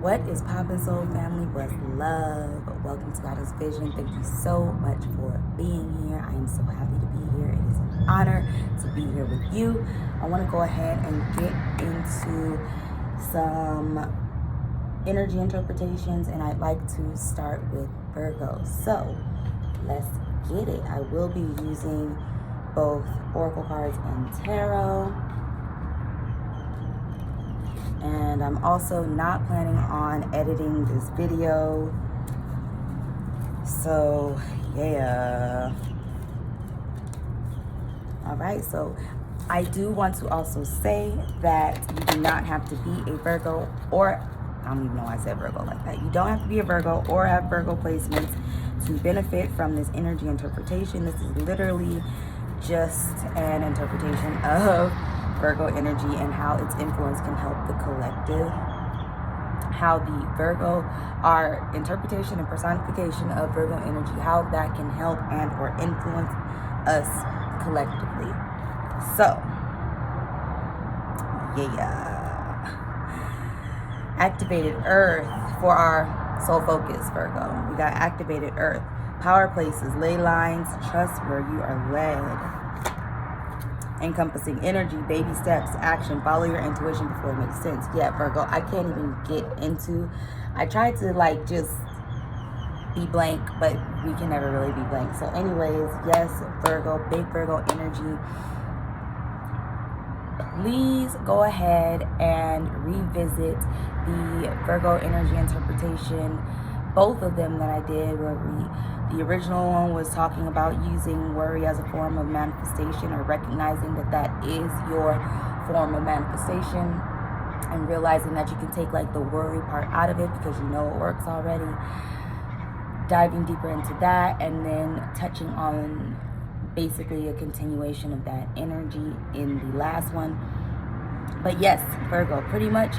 What is poppin', soul family? What's love? Welcome to Goddess Vision. Thank you so much for being here. I am so happy to be here. It is an honor to be here with you. I want to go ahead and get into some energy interpretations, and I'd like to start with Virgo. So let's get it. I will be using both oracle cards and tarot. And I'm also not planning on editing this video. So, yeah. Alright, so I do want to also say that you do not have to be a Virgo, or I don't even know why I said Virgo like that. You don't have to be a Virgo or have Virgo placements to benefit from this energy interpretation. This is literally just an interpretation of Virgo energy and how its influence can help the collective. How the Virgo, our interpretation and personification of Virgo energy, how that can help and or influence us collectively. So, yeah. Activated Earth for our soul focus, Virgo. We got activated Earth. Power places, ley lines, trust where you are led. Encompassing energy, baby steps, action, follow your intuition before it makes sense. Yeah, Virgo, I can't even get into, I tried to like just be blank, but we can never really be blank. So anyways, yes, Virgo, big Virgo energy. Please go ahead and revisit the Virgo energy interpretation. Both of them that I did where the original one was talking about using worry as a form of manifestation, or recognizing that that is your form of manifestation, and realizing that you can take like the worry part out of it because you know it works already. Diving deeper into that, and then touching on basically a continuation of that energy in the last one. But yes, Virgo, pretty much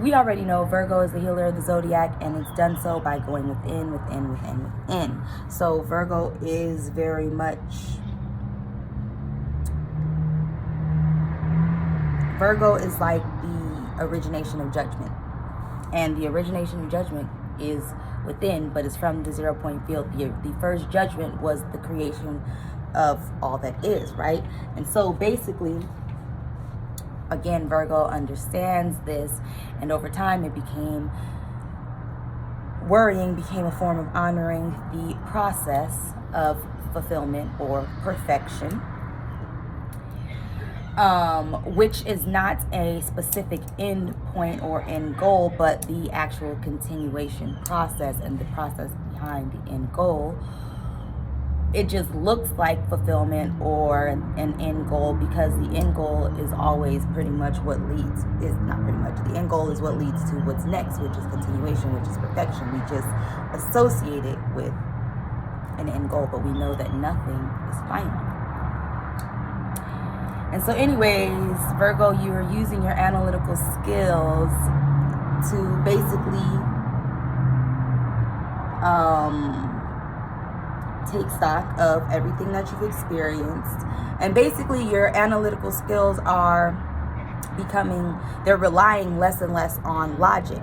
we already know Virgo is the healer of the zodiac, and it's done so by going within. So Virgo is very much, Virgo is like the origination of judgment. And the origination of judgment is within, but it's from the 0 point field. The first judgment was the creation of all that is, right? And so basically, again, Virgo understands this, and over time it became, worrying became a form of honoring the process of fulfillment or perfection, which is not a specific end point or end goal, but the actual continuation process and the process behind the end goal. It just looks like fulfillment or an end goal because the end goal is always pretty much what leads, is not pretty much, the end goal is what leads to what's next, which is continuation, which is perfection. We just associate it with an end goal, but we know that nothing is final. And so anyways, Virgo, you are using your analytical skills to basically take stock of everything that you've experienced. And basically your analytical skills are becoming, they're relying less and less on logic.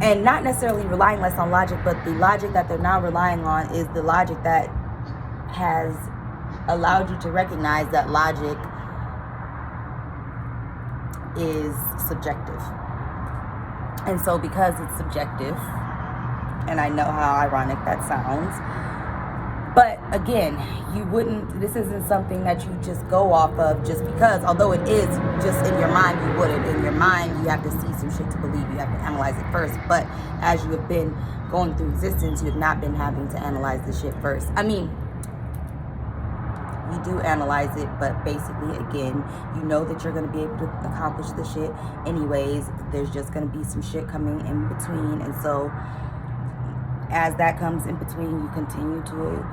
And not necessarily relying less on logic, but the logic that they're now relying on is the logic that has allowed you to recognize that logic is subjective. And so because it's subjective, and I know how ironic that sounds, but again, you wouldn't, this isn't something that you just go off of just because, although it is just in your mind, you wouldn't. In your mind, you have to see some shit to believe. You have to analyze it first. But as you have been going through existence, you have not been having to analyze the shit first. I mean, you do analyze it, but basically, again, you know that you're going to be able to accomplish the shit anyways. There's just going to be some shit coming in between. And so as that comes in between, you continue to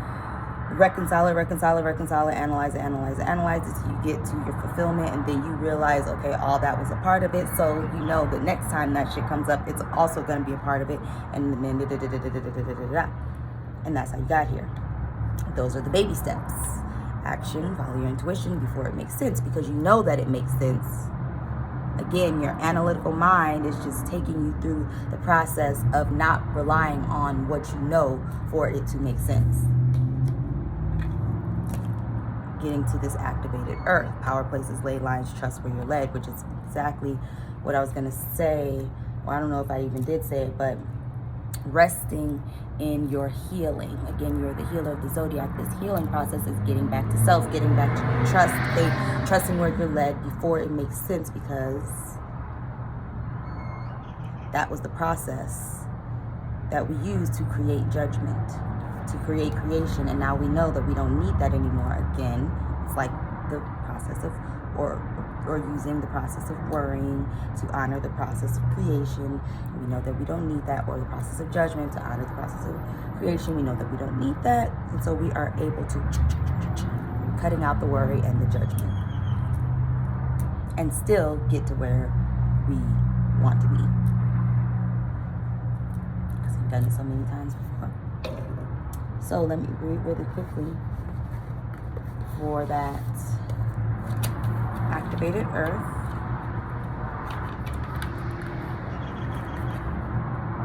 reconcile it, analyze it till you get to your fulfillment, and then you realize, okay, all that was a part of it. So you know the next time that shit comes up, it's also going to be a part of it, and then and that's how you got here. Those are the baby steps. Action, follow your intuition before it makes sense, because you know that it makes sense Again, your analytical mind is just taking you through the process of not relying on what you know for it to make sense. Getting to this activated earth. Power places, ley lines, trust where you're led, which is exactly what I was going to say. Well, I don't know if I even did say it, but resting in your healing. Again, you're the healer of the zodiac. This healing process is getting back to self, getting back to trust, faith, trusting where you're led before it makes sense, because that was the process that we used to create judgment, to create creation, and now we know that we don't need that anymore. Again, it's like the process of, or using the process of worrying to honor the process of creation. We know that we don't need that, or the process of judgment to honor the process of creation. We know that we don't need that, and so we are able to cutting out the worry and the judgment, and still get to where we want to be. Because we've done it so many times before. So let me read really quickly for that activated earth,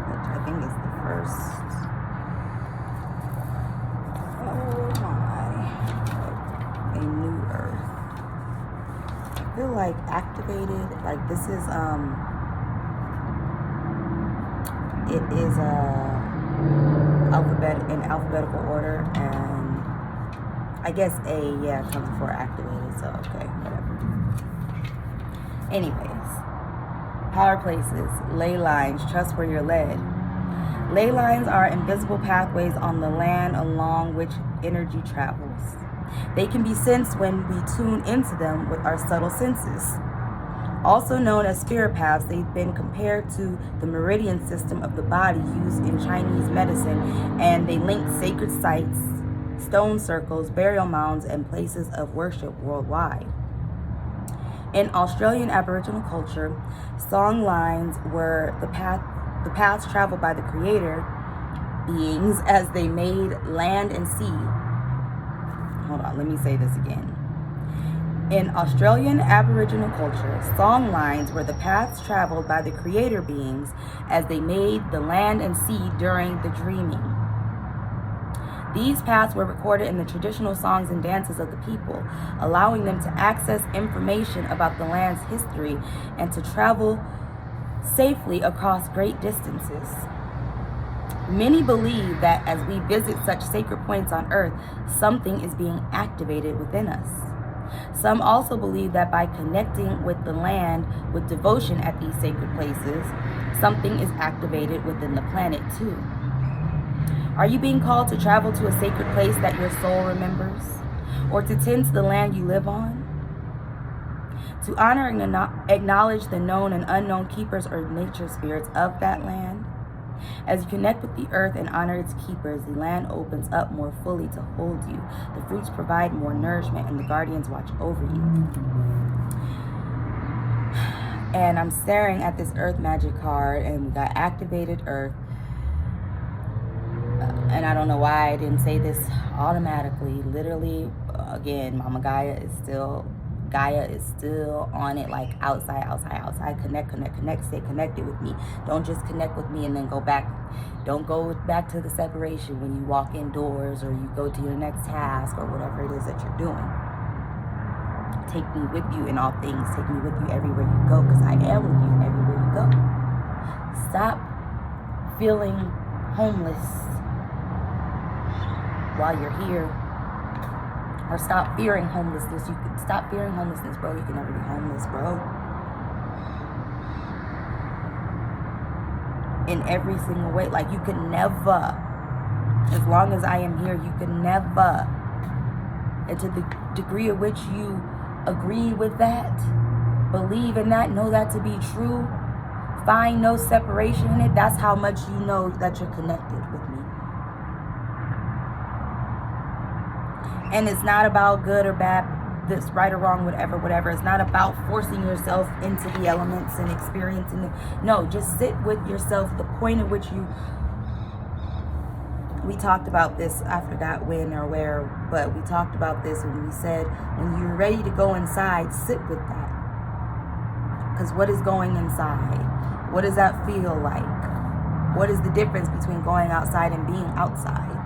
which I think is the first. Oh my, a new earth. I feel like activated, like this is it is in alphabetical order, and I guess A, comes before activated, so okay, whatever. Anyways, power places, ley lines, trust where you're led. Ley lines are invisible pathways on the land along which energy travels. They can be sensed when we tune into them with our subtle senses. Also known as spirit paths, they've been compared to the meridian system of the body used in Chinese medicine, and they link sacred sites, stone circles, burial mounds, and places of worship worldwide. In Australian Aboriginal culture, song lines were the paths traveled by the creator beings as they made land and sea. Hold on, let me say this again. In Australian Aboriginal culture, song lines were the paths traveled by the creator beings as they made the land and sea during the dreaming. These paths were recorded in the traditional songs and dances of the people, allowing them to access information about the land's history and to travel safely across great distances. Many believe that as we visit such sacred points on earth, something is being activated within us. Some also believe that by connecting with the land with devotion at these sacred places, something is activated within the planet too. Are you being called to travel to a sacred place that your soul remembers, or to tend to the land you live on? To honor and acknowledge the known and unknown keepers or nature spirits of that land? As you connect with the earth and honor its keepers, the land opens up more fully to hold you. The fruits provide more nourishment, and the guardians watch over you. And I'm staring at this earth magic card, and we got activated earth. And I don't know why I didn't say this automatically. Literally, again, Mama Gaia is still on it, like outside. Connect, stay connected with me. Don't just connect with me and then go back. Don't go back to the separation when you walk indoors or you go to your next task or whatever it is that you're doing. Take me with you in all things. Take me with you everywhere you go, because I am with you everywhere you go. Stop feeling homeless while you're here. Or stop fearing homelessness. You can stop fearing homelessness, bro. You can never be homeless, bro. In every single way. Like, you can never, as long as I am here, you can never, and to the degree of which you agree with that, believe in that, know that to be true, find no separation in it, that's how much you know that you're connected with me. And it's not about good or bad, this right or wrong, whatever. It's not about forcing yourself into the elements and experiencing it. No, just sit with yourself. The point at which we talked about this, I forgot when or where, but we talked about this when we said, when you're ready to go inside, sit with that. Because what is going inside? What does that feel like? What is the difference between going outside and being outside?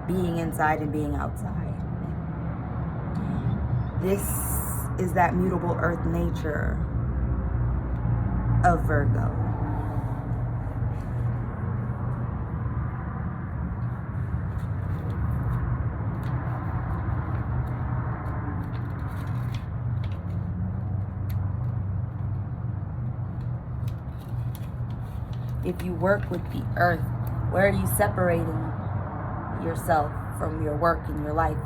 Being inside and being outside. This is that mutable earth nature of Virgo. If you work with the earth, where are you separating yourself from your work and your life?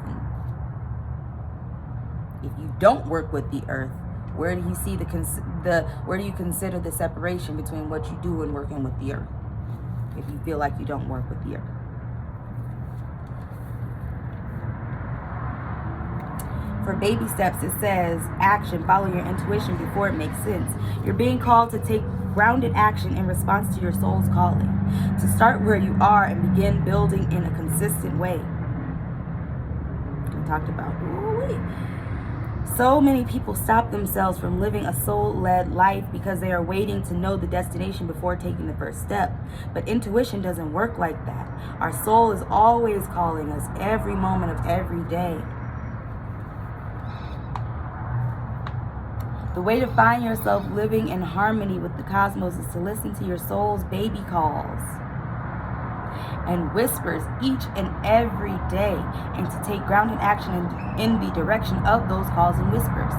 If you don't work with the earth, where do you see where do you consider the separation between what you do and working with the earth? If you feel like you don't work with the earth. For baby steps, it says action, follow your intuition before it makes sense. You're being called to take grounded action in response to your soul's calling, to start where you are and begin building in a consistent way. We talked about, so many people stop themselves from living a soul-led life because they are waiting to know the destination before taking the first step. But intuition doesn't work like that. Our soul is always calling us every moment of every day. The way to find yourself living in harmony with the cosmos is to listen to your soul's baby calls and whispers each and every day, and to take grounded action in the direction of those calls and whispers.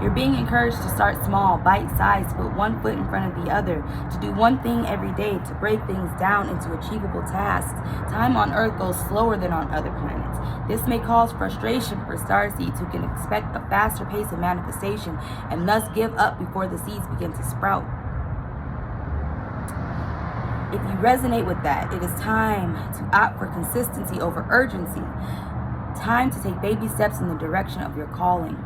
You're being encouraged to start small, bite-sized, to put one foot in front of the other, to do one thing every day, to break things down into achievable tasks. Time on Earth goes slower than on other planets. This may cause frustration for starseeds who can expect a faster pace of manifestation and thus give up before the seeds begin to sprout. If you resonate with that, it is time to opt for consistency over urgency. Time to take baby steps in the direction of your calling.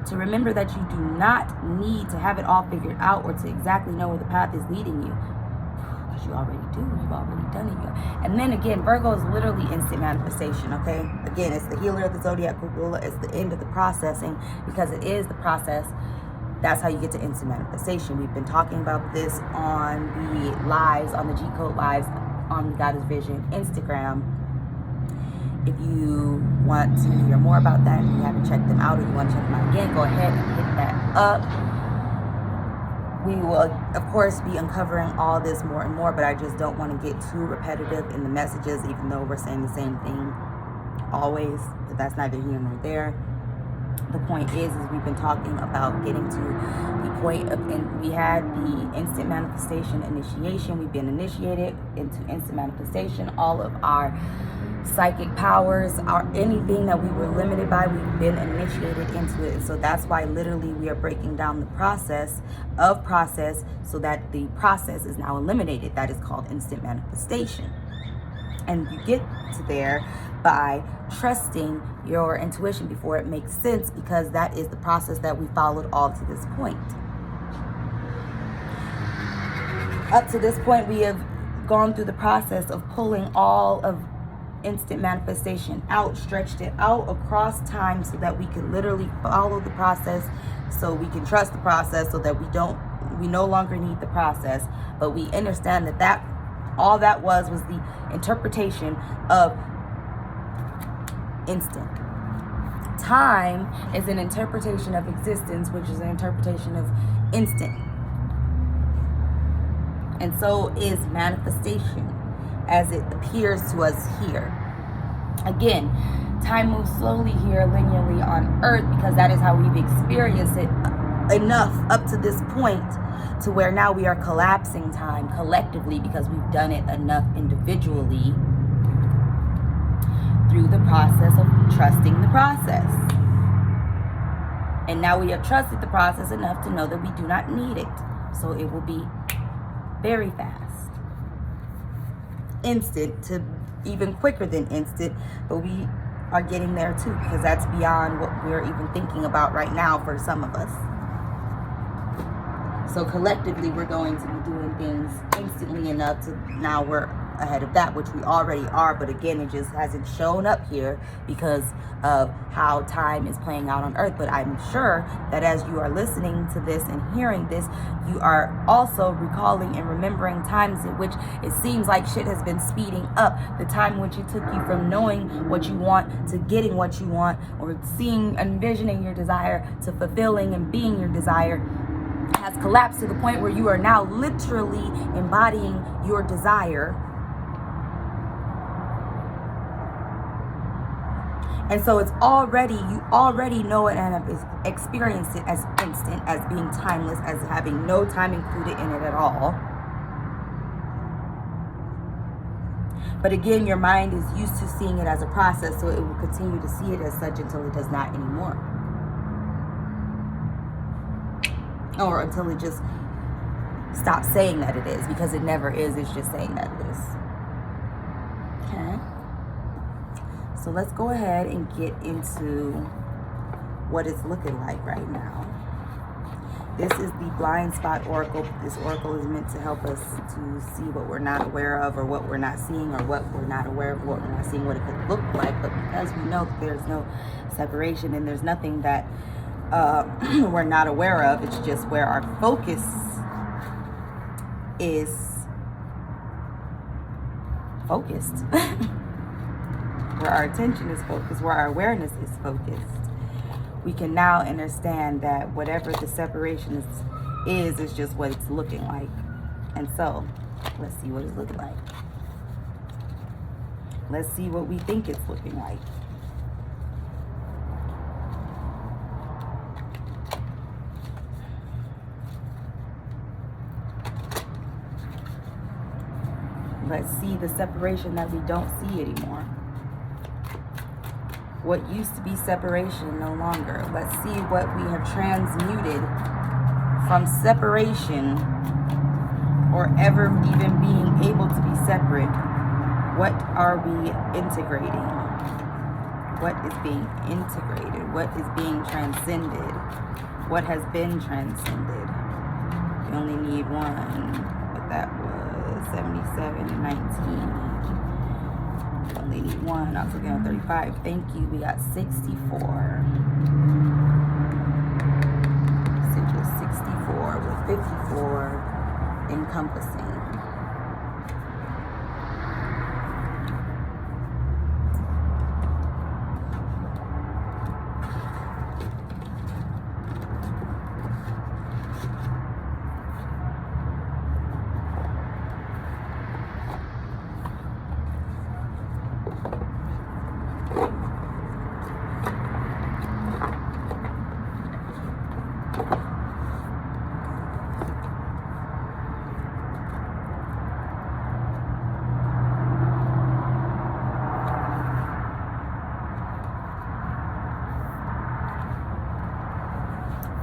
To remember that you do not need to have it all figured out or to exactly know where the path is leading you. Because you already do. You've already done it. And then again, Virgo is literally instant manifestation, okay? Again, it's the healer of the zodiac cupola. It's the end of the processing, because it is the process. That's how you get to instant manifestation. We've been talking about this on the lives, on the G Code lives, on the Goddess Vision Instagram. If you want to hear more about that, and you haven't checked them out, or you want to check them out again, go ahead and hit that up. We will, of course, be uncovering all this more and more, but I just don't want to get too repetitive in the messages, even though we're saying the same thing always, but that's neither here nor there. The point is we've been talking about getting to the point of, we had the instant manifestation initiation. We've been initiated into instant manifestation. All of our psychic powers, anything that we were limited by, we've been initiated into it. So that's why literally we are breaking down the process so that the process is now eliminated. That is called instant manifestation. And you get to there by trusting your intuition before it makes sense, because that is the process that we followed all to this point. Up to this point, we have gone through the process of pulling all of instant manifestation out, stretched it out across time so that we can literally follow the process, so we can trust the process, so that we no longer need the process, but we understand that all that was the interpretation of instant. Time is an interpretation of existence, which is an interpretation of instant. And so is manifestation as it appears to us here. Again, time moves slowly here, linearly on Earth, because that is how we've experienced it enough up to this point, to where now we are collapsing time collectively, because we've done it enough individually through the process of trusting the process. And now we have trusted the process enough to know that we do not need it. So it will be very fast. Instant to even quicker than instant, but we are getting there too, because that's beyond what we're even thinking about right now for some of us. So collectively, we're going to be doing things instantly enough to now we're ahead of that, which we already are. But again, it just hasn't shown up here because of how time is playing out on earth. But I'm sure that as you are listening to this and hearing this, you are also recalling and remembering times in which it seems like shit has been speeding up. The time in which it took you from knowing what you want to getting what you want, or seeing, envisioning your desire, to fulfilling and being your desire, has collapsed to the point where you are now literally embodying your desire. And so it's already, you already know it and have experienced it as instant, as being timeless, as having no time included in it at all. But again, your mind is used to seeing it as a process, so it will continue to see it as such until it does not anymore. Or until it just stops saying that it is, because it never is, it's just saying that it is. Okay. So let's go ahead and get into what it's looking like right now. This is the blind spot oracle. This oracle is meant to help us to see what we're not aware of, or what we're not seeing, or what we're not aware of, what we're not seeing, what it could look like. But because we know that there's no separation and there's nothing that we're not aware of, it's just where our focus is focused. Where our attention is focused, where our awareness is focused. We can now understand that whatever the separation is just what it's looking like. And so, let's see what it's looking like. Let's see what we think it's looking like. Let's see the separation that we don't see anymore. What used to be separation, no longer. Let's see what we have transmuted from separation, or ever even being able to be separate. What are we integrating? What is being integrated? What is being transcended? What has been transcended? We only need one, but that was 77 and 19. Only need one. I was looking at 35. Thank you. We got 64. Sigil 64 with 54 encompassing.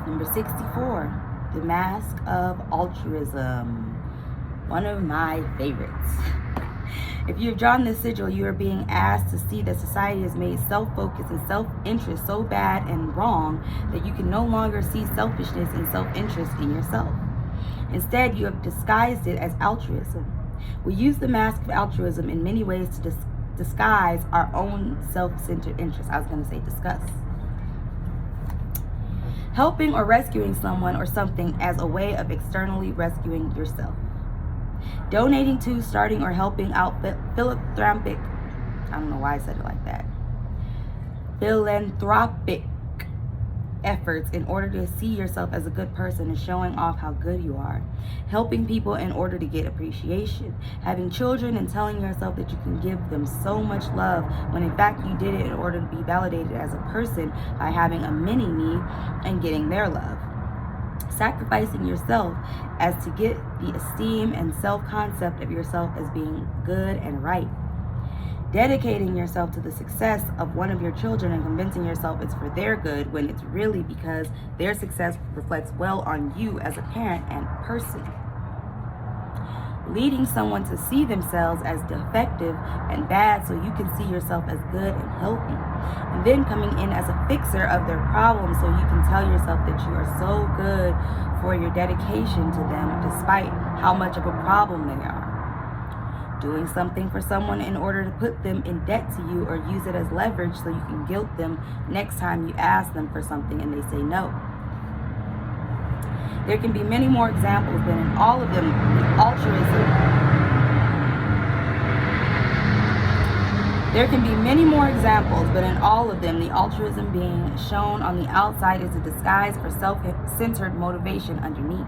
Number 64, the mask of altruism. One of my favorites. If you have drawn this sigil, you are being asked to see that society has made self-focus and self-interest so bad and wrong that you can no longer see selfishness and self-interest in yourself. Instead, you have disguised it as altruism. We use the mask of altruism in many ways to disguise our own self-centered interests. I was going to say discuss. Helping or rescuing someone or something as a way of externally rescuing yourself. Donating to, starting, or helping out philanthropic, I don't know why I said it like that, philanthropic efforts in order to see yourself as a good person and showing off how good you are. Helping people in order to get appreciation. Having children and telling yourself that you can give them so much love when in fact you did it in order to be validated as a person by having a mini me and getting their love. Sacrificing yourself as to get the esteem and self-concept of yourself as being good and right. Dedicating yourself to the success of one of your children and convincing yourself it's for their good when it's really because their success reflects well on you as a parent and person. Leading someone to see themselves as defective and bad so you can see yourself as good and healthy. And then coming in as a fixer of their problems so you can tell yourself that you are so good for your dedication to them despite how much of a problem they are. doing something for someone in order to put them in debt to you, or use it as leverage so you can guilt them next time you ask them for something and they say no. There can be many more examples, but in all of them, the altruism. There can be many more examples, but in all of them, the altruism being shown on the outside is a disguise for self-centered motivation underneath.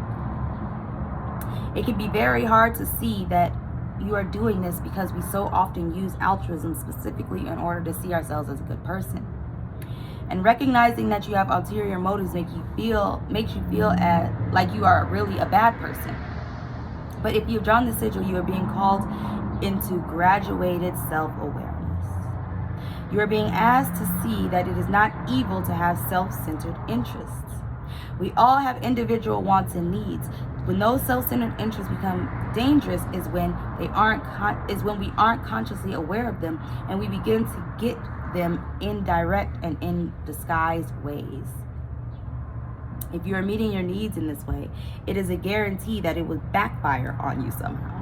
It can be very hard to see that you are doing this because we so often use altruism specifically in order to see ourselves as a good person. And recognizing that you have ulterior motives makes you feel like you are really a bad person. But if you've drawn the sigil, you are being called into graduated self-awareness. You are being asked to see that it is not evil to have self-centered interests. We all have individual wants and needs. When those self-centered interests become dangerous is when we aren't consciously aware of them, and we begin to get them indirect and in disguised ways. If you are meeting your needs in this way, it is a guarantee that it will backfire on you somehow.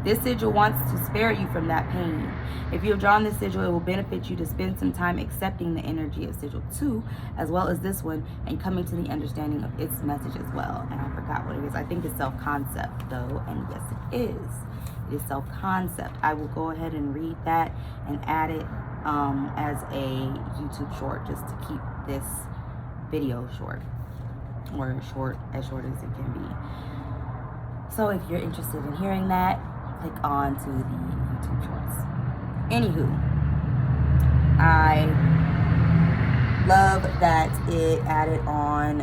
This sigil wants to spare you from that pain. If you have drawn this sigil, it will benefit you to spend some time accepting the energy of sigil 2, as well as this one, and coming to the understanding of its message as well. And I forgot what it is. I think it's self-concept, though, and yes, it is. It is self-concept. I will go ahead and read that and add it as a YouTube short, just to keep this video short, or as short as it can be. So if you're interested in hearing that, click on to the YouTube shorts. Anywho, I love that it added on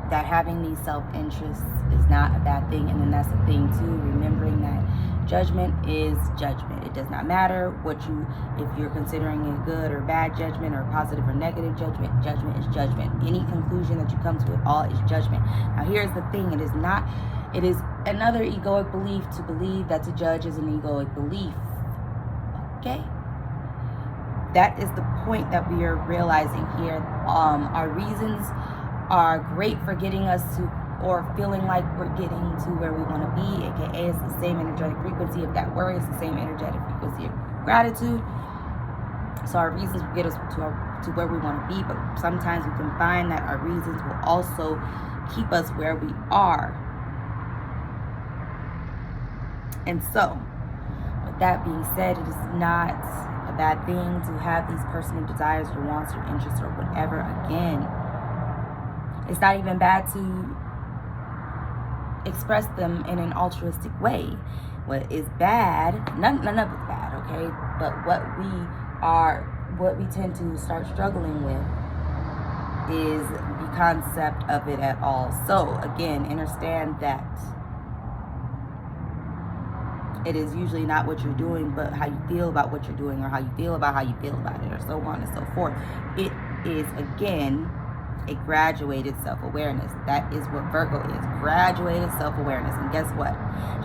that having these self-interests is not a bad thing. And then that's the thing too, remembering that judgment is judgment. It does not matter if you're considering it good or bad judgment, or positive or negative judgment. Judgment is judgment. Any conclusion that you come to at all is judgment. Now here's the thing, it is another egoic belief to believe that to judge is an egoic belief. Okay? That is the point that we are realizing here. Our reasons are great for getting us to, or feeling like we're getting to where we want to be, aka it's the same energetic frequency of that worry, it's the same energetic frequency of gratitude. So our reasons will get us to where we want to be, but sometimes we can find that our reasons will also keep us where we are. And so, with that being said, it is not a bad thing to have these personal desires or wants or interests or whatever. Again, it's not even bad to express them in an altruistic way. What is bad, none of it's bad, okay? But what we tend to start struggling with is the concept of it at all. So again, understand that it is usually not what you're doing, but how you feel about what you're doing, or how you feel about how you feel about it, or so on and so forth. It is, again, a graduated self-awareness. That is what Virgo is, graduated self-awareness. And guess what?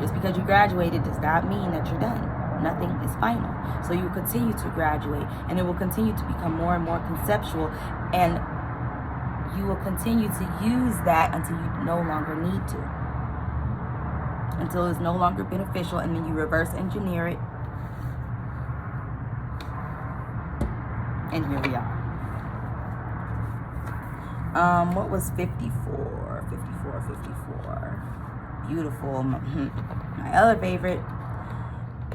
Just because you graduated does not mean that you're done. Nothing is final. So you will continue to graduate, and it will continue to become more and more conceptual, and you will continue to use that until you no longer need to, until it's no longer beneficial, and then you reverse engineer it. And here we are. What was 54? 54. Beautiful. My other favorite.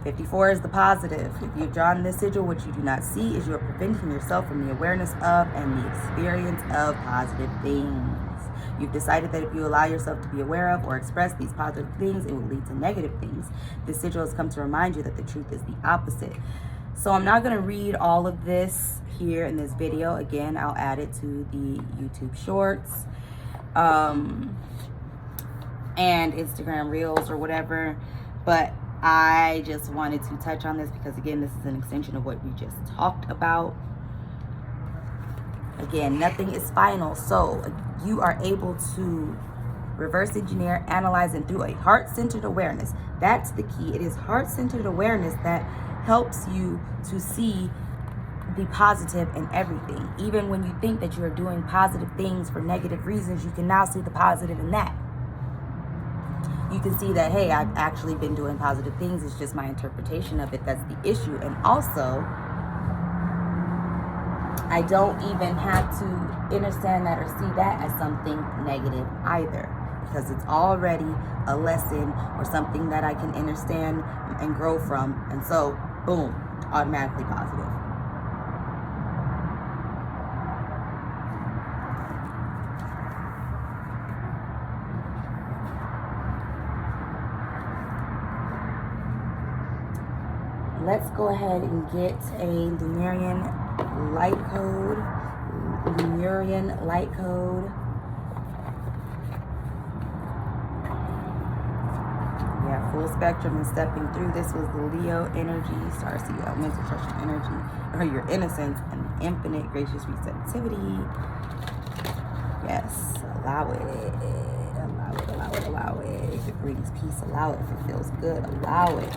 54 is the positive. If you've drawn this sigil, what you do not see is you are preventing yourself from the awareness of and the experience of positive things. You've decided that if you allow yourself to be aware of or express these positive things, it will lead to negative things. This sigil has come to remind you that the truth is the opposite. So I'm not going to read all of this here in this video. Again, I'll add it to the YouTube shorts and Instagram reels or whatever. But I just wanted to touch on this because, again, this is an extension of what we just talked about. Again, nothing is final. So you are able to reverse engineer, analyze, and through a heart-centered awareness. That's the key. It is heart-centered awareness that helps you to see the positive in everything. Even when you think that you are doing positive things for negative reasons, you can now see the positive in that. you can see that, hey, I've actually been doing positive things. It's just my interpretation of it that's the issue. And also, I don't even have to understand that or see that as something negative either, because it's already a lesson or something that I can understand and grow from. And so, boom, automatically positive. Let's go ahead and get a Lemurian light code. Lemurian light code. Yeah, full spectrum and stepping through. This was the Leo energy, starseed elemental trust energy, or your innocence and infinite gracious receptivity. Yes, allow it. Allow it, allow it, allow it. If it brings peace, allow it. If it feels good, allow it.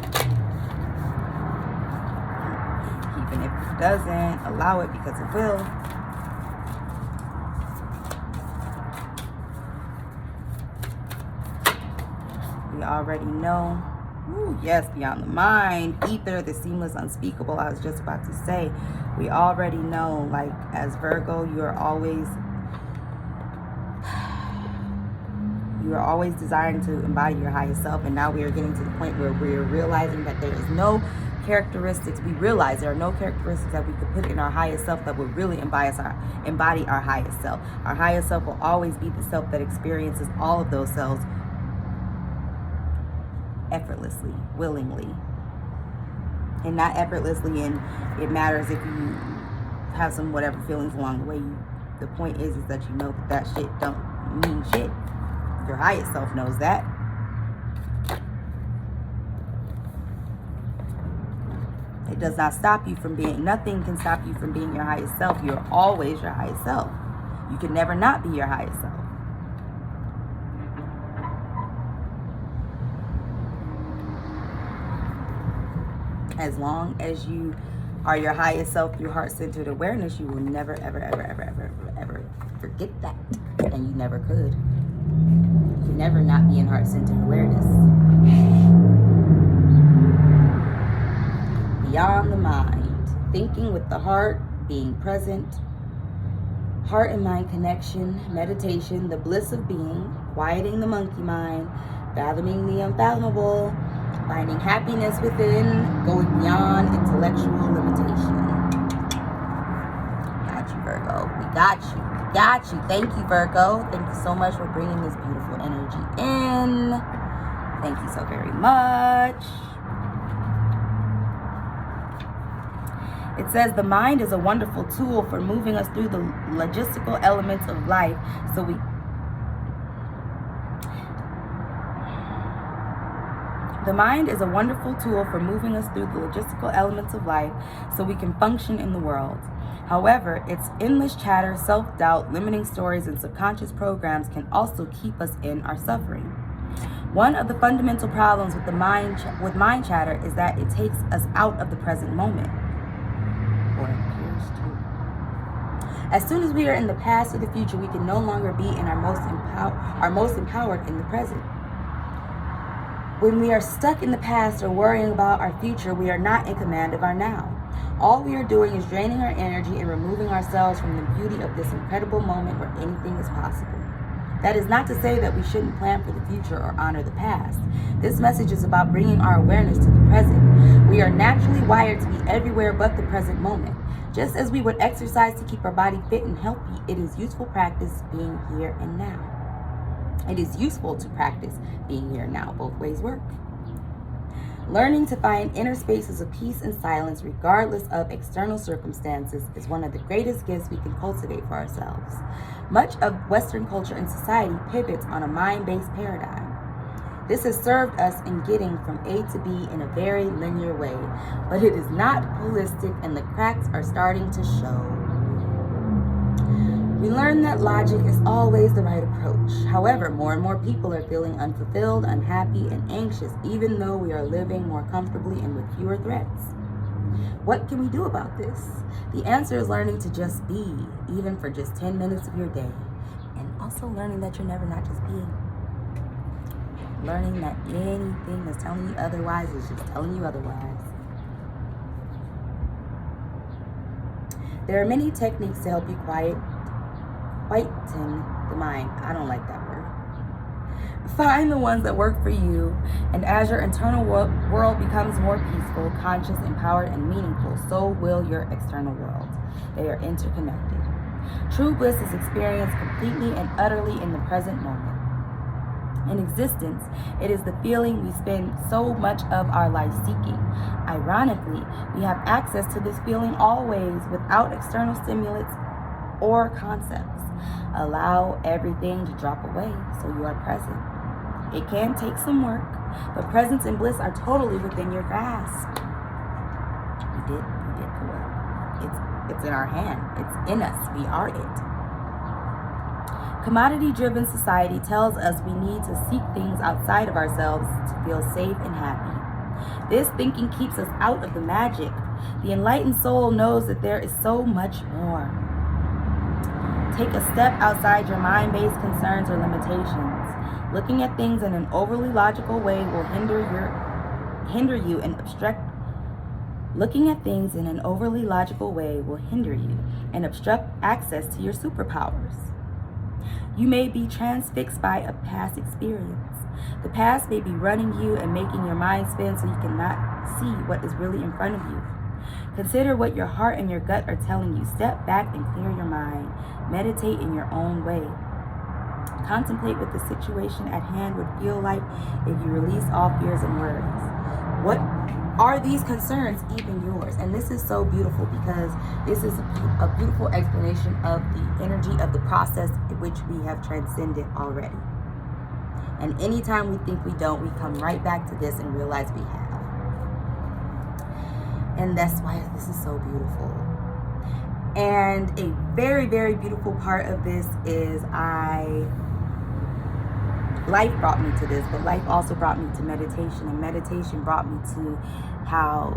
Even if it doesn't, allow it because it will. We already know. Ooh, yes, beyond the mind. Ether, the seamless, unspeakable. I was just about to say, we already know, like, as Virgo, you are always desiring to embody your highest self. And now we are getting to the point where we're realizing that there is no characteristics. We realize there are no characteristics that we could put in our highest self that would really embody our highest self. Our highest self will always be the self that experiences all of those selves effortlessly, willingly, and not effortlessly. And it matters if you have some whatever feelings along the way. The point is that you know that shit don't mean shit. Your highest self knows that. It does not stop you from being, nothing can stop you from being your highest self. You're always your highest self. You can never not be your highest self. As long as you are your highest self through heart-centered awareness, you will never, ever, ever, ever, ever, ever forget that. And you never could. You can never not be in heart-centered awareness. Beyond the mind, thinking with the heart, being present, heart and mind connection, meditation, the bliss of being, quieting the monkey mind, fathoming the unfathomable, finding happiness within, going beyond intellectual limitation. Got you, Virgo. We got you. We got you. Thank you, Virgo. Thank you so much for bringing this beautiful energy in. Thank you so very much. It says the mind is a wonderful tool for moving us through the logistical elements of life so we The mind is a wonderful tool for moving us through the logistical elements of life so we can function in the world. However, its endless chatter, self-doubt, limiting stories, and subconscious programs can also keep us in our suffering. One of the fundamental problems with mind chatter is that it takes us out of the present moment. Or it appears to. As soon as we are in the past or the future, we can no longer be in our most empowered in the present. When we are stuck in the past or worrying about our future, we are not in command of our now. All we are doing is draining our energy and removing ourselves from the beauty of this incredible moment where anything is possible. That is not to say that we shouldn't plan for the future or honor the past. This message is about bringing our awareness to the present. We are naturally wired to be everywhere but the present moment. Just as we would exercise to keep our body fit and healthy, it is useful practice being here and now. It is useful to practice being here and now. Both ways work. Learning to find inner spaces of peace and silence regardless of external circumstances is one of the greatest gifts we can cultivate for ourselves. Much of Western culture and society pivots on a mind-based paradigm. This has served us in getting from A to B in a very linear way, but it is not holistic and the cracks are starting to show. We learn that logic is always the right approach. However, more and more people are feeling unfulfilled, unhappy, and anxious, even though we are living more comfortably and with fewer threats. What can we do about this? The answer is learning to just be, even for just 10 minutes of your day. And also learning that you're never not just being. Learning that anything that's telling you otherwise is just telling you otherwise. There are many techniques to help you quieten the mind. I don't like that word. Find the ones that work for you, and as your internal world becomes more peaceful, conscious, empowered, and meaningful, so will your external world. They are interconnected. True bliss is experienced completely and utterly in the present moment. In existence, it is the feeling we spend so much of our life seeking. Ironically, we have access to this feeling always without external stimulants or concepts. Allow everything to drop away so you are present. It can take some work, but presence and bliss are totally within your grasp. We did the work. It's in our hand. It's in us. We are it. Commodity-driven society tells us we need to seek things outside of ourselves to feel safe and happy. This thinking keeps us out of the magic. The enlightened soul knows that there is so much more. Take a step outside your mind-based concerns or limitations. Looking at things in an overly logical way will Looking at things in an overly logical way will hinder you and obstruct access to your superpowers. You may be transfixed by a past experience. The past may be running you and making your mind spin so you cannot see what is really in front of you. Consider what your heart and your gut are telling you. Step back and clear your mind. Meditate in your own way. Contemplate what the situation at hand would feel like if you release all fears and worries. What are these concerns even yours? And this is so beautiful because this is a beautiful explanation of the energy of the process which we have transcended already. And anytime we think we don't, we come right back to this and realize we have. And that's why this is so beautiful. And a very, very beautiful part of this is life brought me to this, but life also brought me to meditation, and meditation brought me to how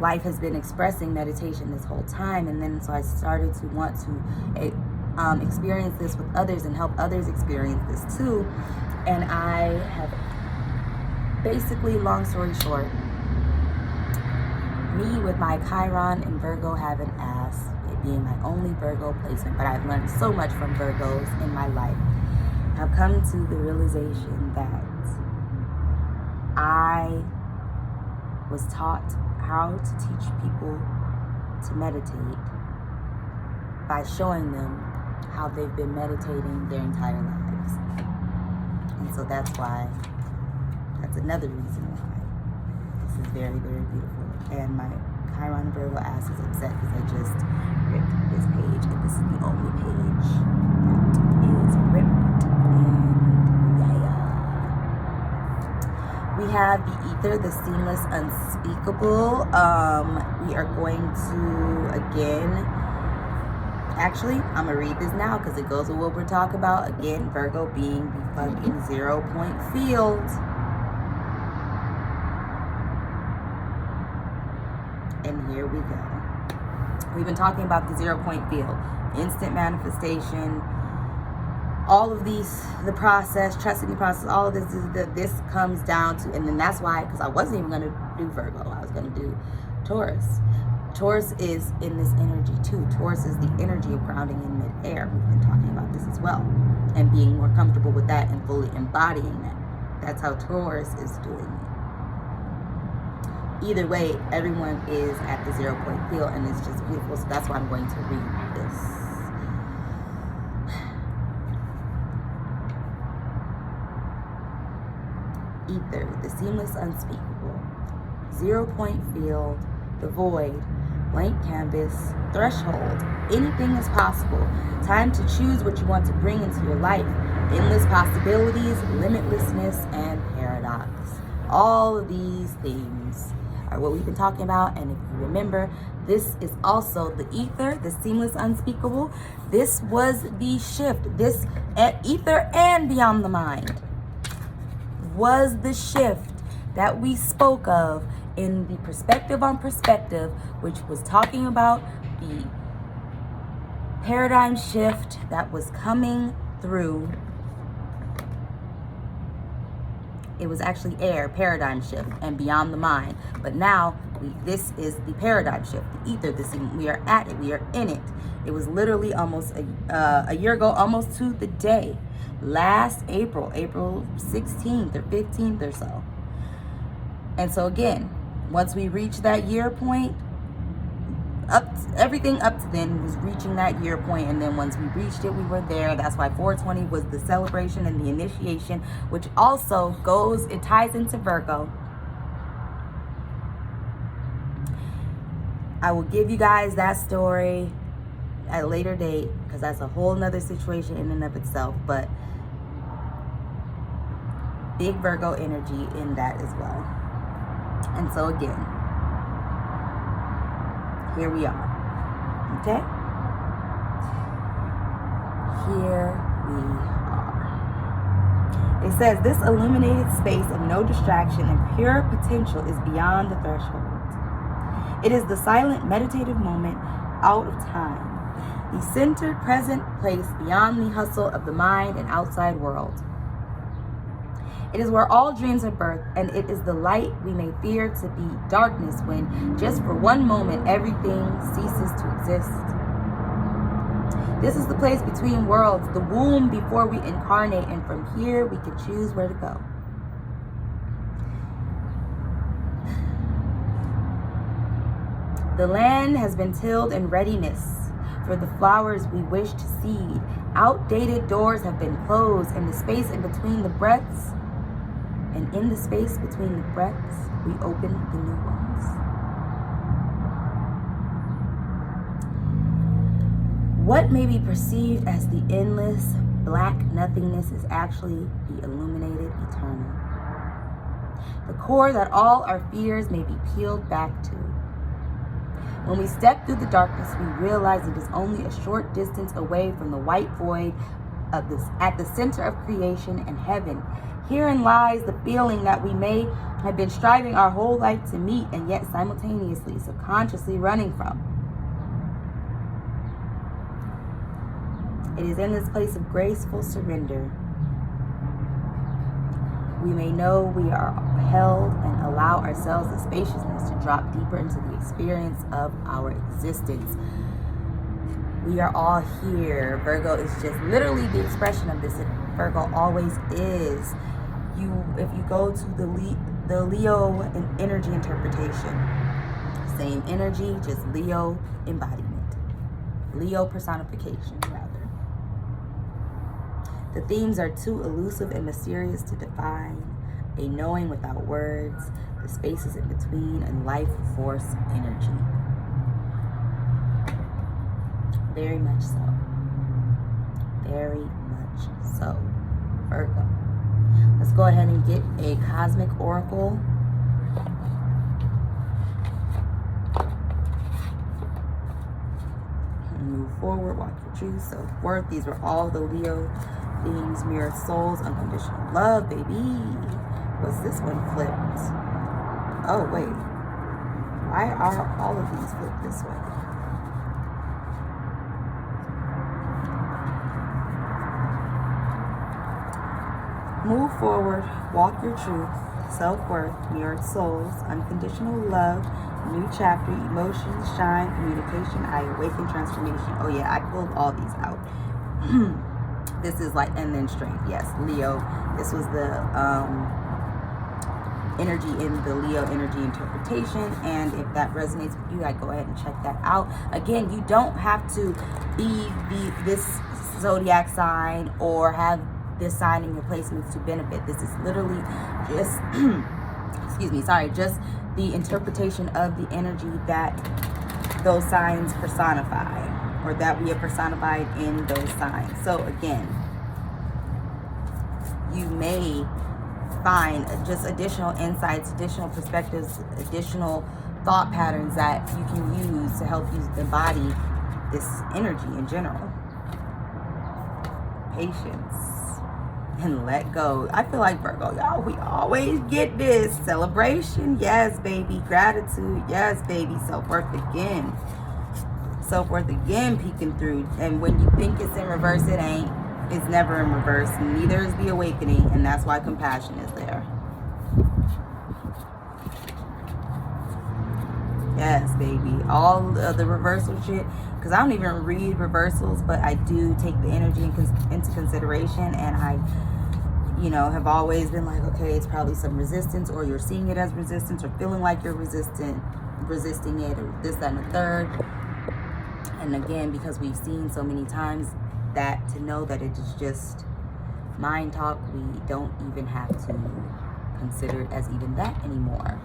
life has been expressing meditation this whole time. And then so I started to want to experience this with others and help others experience this too. And I have basically, long story short, me with my Chiron and Virgo have an ass, it being my only Virgo placement, but I've learned so much from Virgos in my life. I've come to the realization that I was taught how to teach people to meditate by showing them how they've been meditating their entire lives. And so that's another reason why this is very, very beautiful. And my Chiron Virgo ass is upset because I just ripped this page, and this is the only page that is ripped. We have the ether, the seamless, unspeakable. We are going to, again, actually, I'm going to read this now because it goes with what we're talking about. Again, Virgo being the fucking 0 point field. And here we go. We've been talking about the 0 point field. Instant manifestation. All of these, the process, trusting the process, all of this, this comes down to, and then that's why, because I wasn't even going to do Virgo, I was going to do Taurus. Taurus is in this energy too. Taurus is the energy of grounding in midair. We've been talking about this as well, and being more comfortable with that and fully embodying that. That's how Taurus is doing it. Either way, everyone is at the 0 point field, and it's just beautiful. So that's why I'm going to read this. Ether, the seamless, unspeakable, 0 point field, the void, blank canvas, threshold, anything is possible. Time to choose what you want to bring into your life. Endless possibilities, limitlessness, and paradox. All of these things are what we've been talking about. And if you remember, this is also the ether, the seamless, unspeakable. This was the shift. This ether and beyond the mind was the shift that we spoke of in the perspective on perspective, which was talking about the paradigm shift that was coming through It was actually air, paradigm shift, and beyond the mind. But now, this is the paradigm shift, the ether. We are at it. We are in it. It was literally almost a year ago, almost to the day. Last April 16th or 15th or so. And so again, once we reach that year point, everything up to then was reaching that year point, and then once we reached it, we were there. That's why 420 was the celebration and the initiation, which also it ties into Virgo. I will give you guys that story at a later date, because that's a whole nother situation in and of itself, but big Virgo energy in that as well. And so again, here we are. Okay? Here we are. It says, this illuminated space of no distraction and pure potential is beyond the threshold. It is the silent meditative moment out of time. The centered present place beyond the hustle of the mind and outside world. It is where all dreams are birthed, and it is the light we may fear to be darkness when, just for one moment, everything ceases to exist. This is the place between worlds, the womb before we incarnate, and from here we can choose where to go. The land has been tilled in readiness for the flowers we wish to seed. Outdated doors have been closed, and the space in between the breaths, and in the space between the breaths, we open the new ones. What may be perceived as the endless black nothingness is actually the illuminated eternal. The core that all our fears may be peeled back to. When we step through the darkness, we realize it is only a short distance away from the white void of this, at the center of creation and heaven. Herein lies the feeling that we may have been striving our whole life to meet, and yet simultaneously, subconsciously running from. It is in this place of graceful surrender we may know we are held and allow ourselves the spaciousness to drop deeper into the experience of our existence. We are all here. Virgo is just literally the expression of this. Virgo always is. If you go to the Leo energy interpretation, same energy, just Leo embodiment, Leo personification rather. The themes are too elusive and mysterious to define. A knowing without words, the spaces in between, and life force energy. Very much so. Very much so. Virgo. Let's go ahead and get a cosmic oracle. Move forward, walk your truth, self-worth. These were all the Leo themes, mirrored souls, unconditional love, baby. What's this one flipped? Oh, wait. Why are all of these flipped this way? Move forward, walk your truth, self-worth, mirrored souls, unconditional love, new chapter, emotions, shine, communication, I awaken, transformation. Oh yeah, I pulled all these out. This is like, and then strength. Yes, Leo. This was the energy in the Leo energy interpretation. And if that resonates with you, I go ahead and check that out. Again, you don't have to be this zodiac sign or have this sign in your placements to benefit. This is literally just, just the interpretation of the energy that those signs personify, or that we have personified in those signs. So again, you may find just additional insights, additional perspectives, additional thought patterns that you can use to help you embody this energy in general. Patience and let go. I feel like Virgo, y'all, we always get this. Celebration, yes, baby. Gratitude, yes, baby. Self-worth again. Self-worth again peeking through. And when you think it's in reverse, it ain't. It's never in reverse. Neither is the awakening. And that's why compassion is there. Yes, baby. All of the reversal shit. Because I don't even read reversals, but I do take the energy into consideration. And I, you know, have always been like, okay, it's probably some resistance, or you're seeing it as resistance, or feeling like you're resisting it, or this, that, and the third. And again, because we've seen so many times that, to know that it is just mind talk, we don't even have to consider it as even that anymore.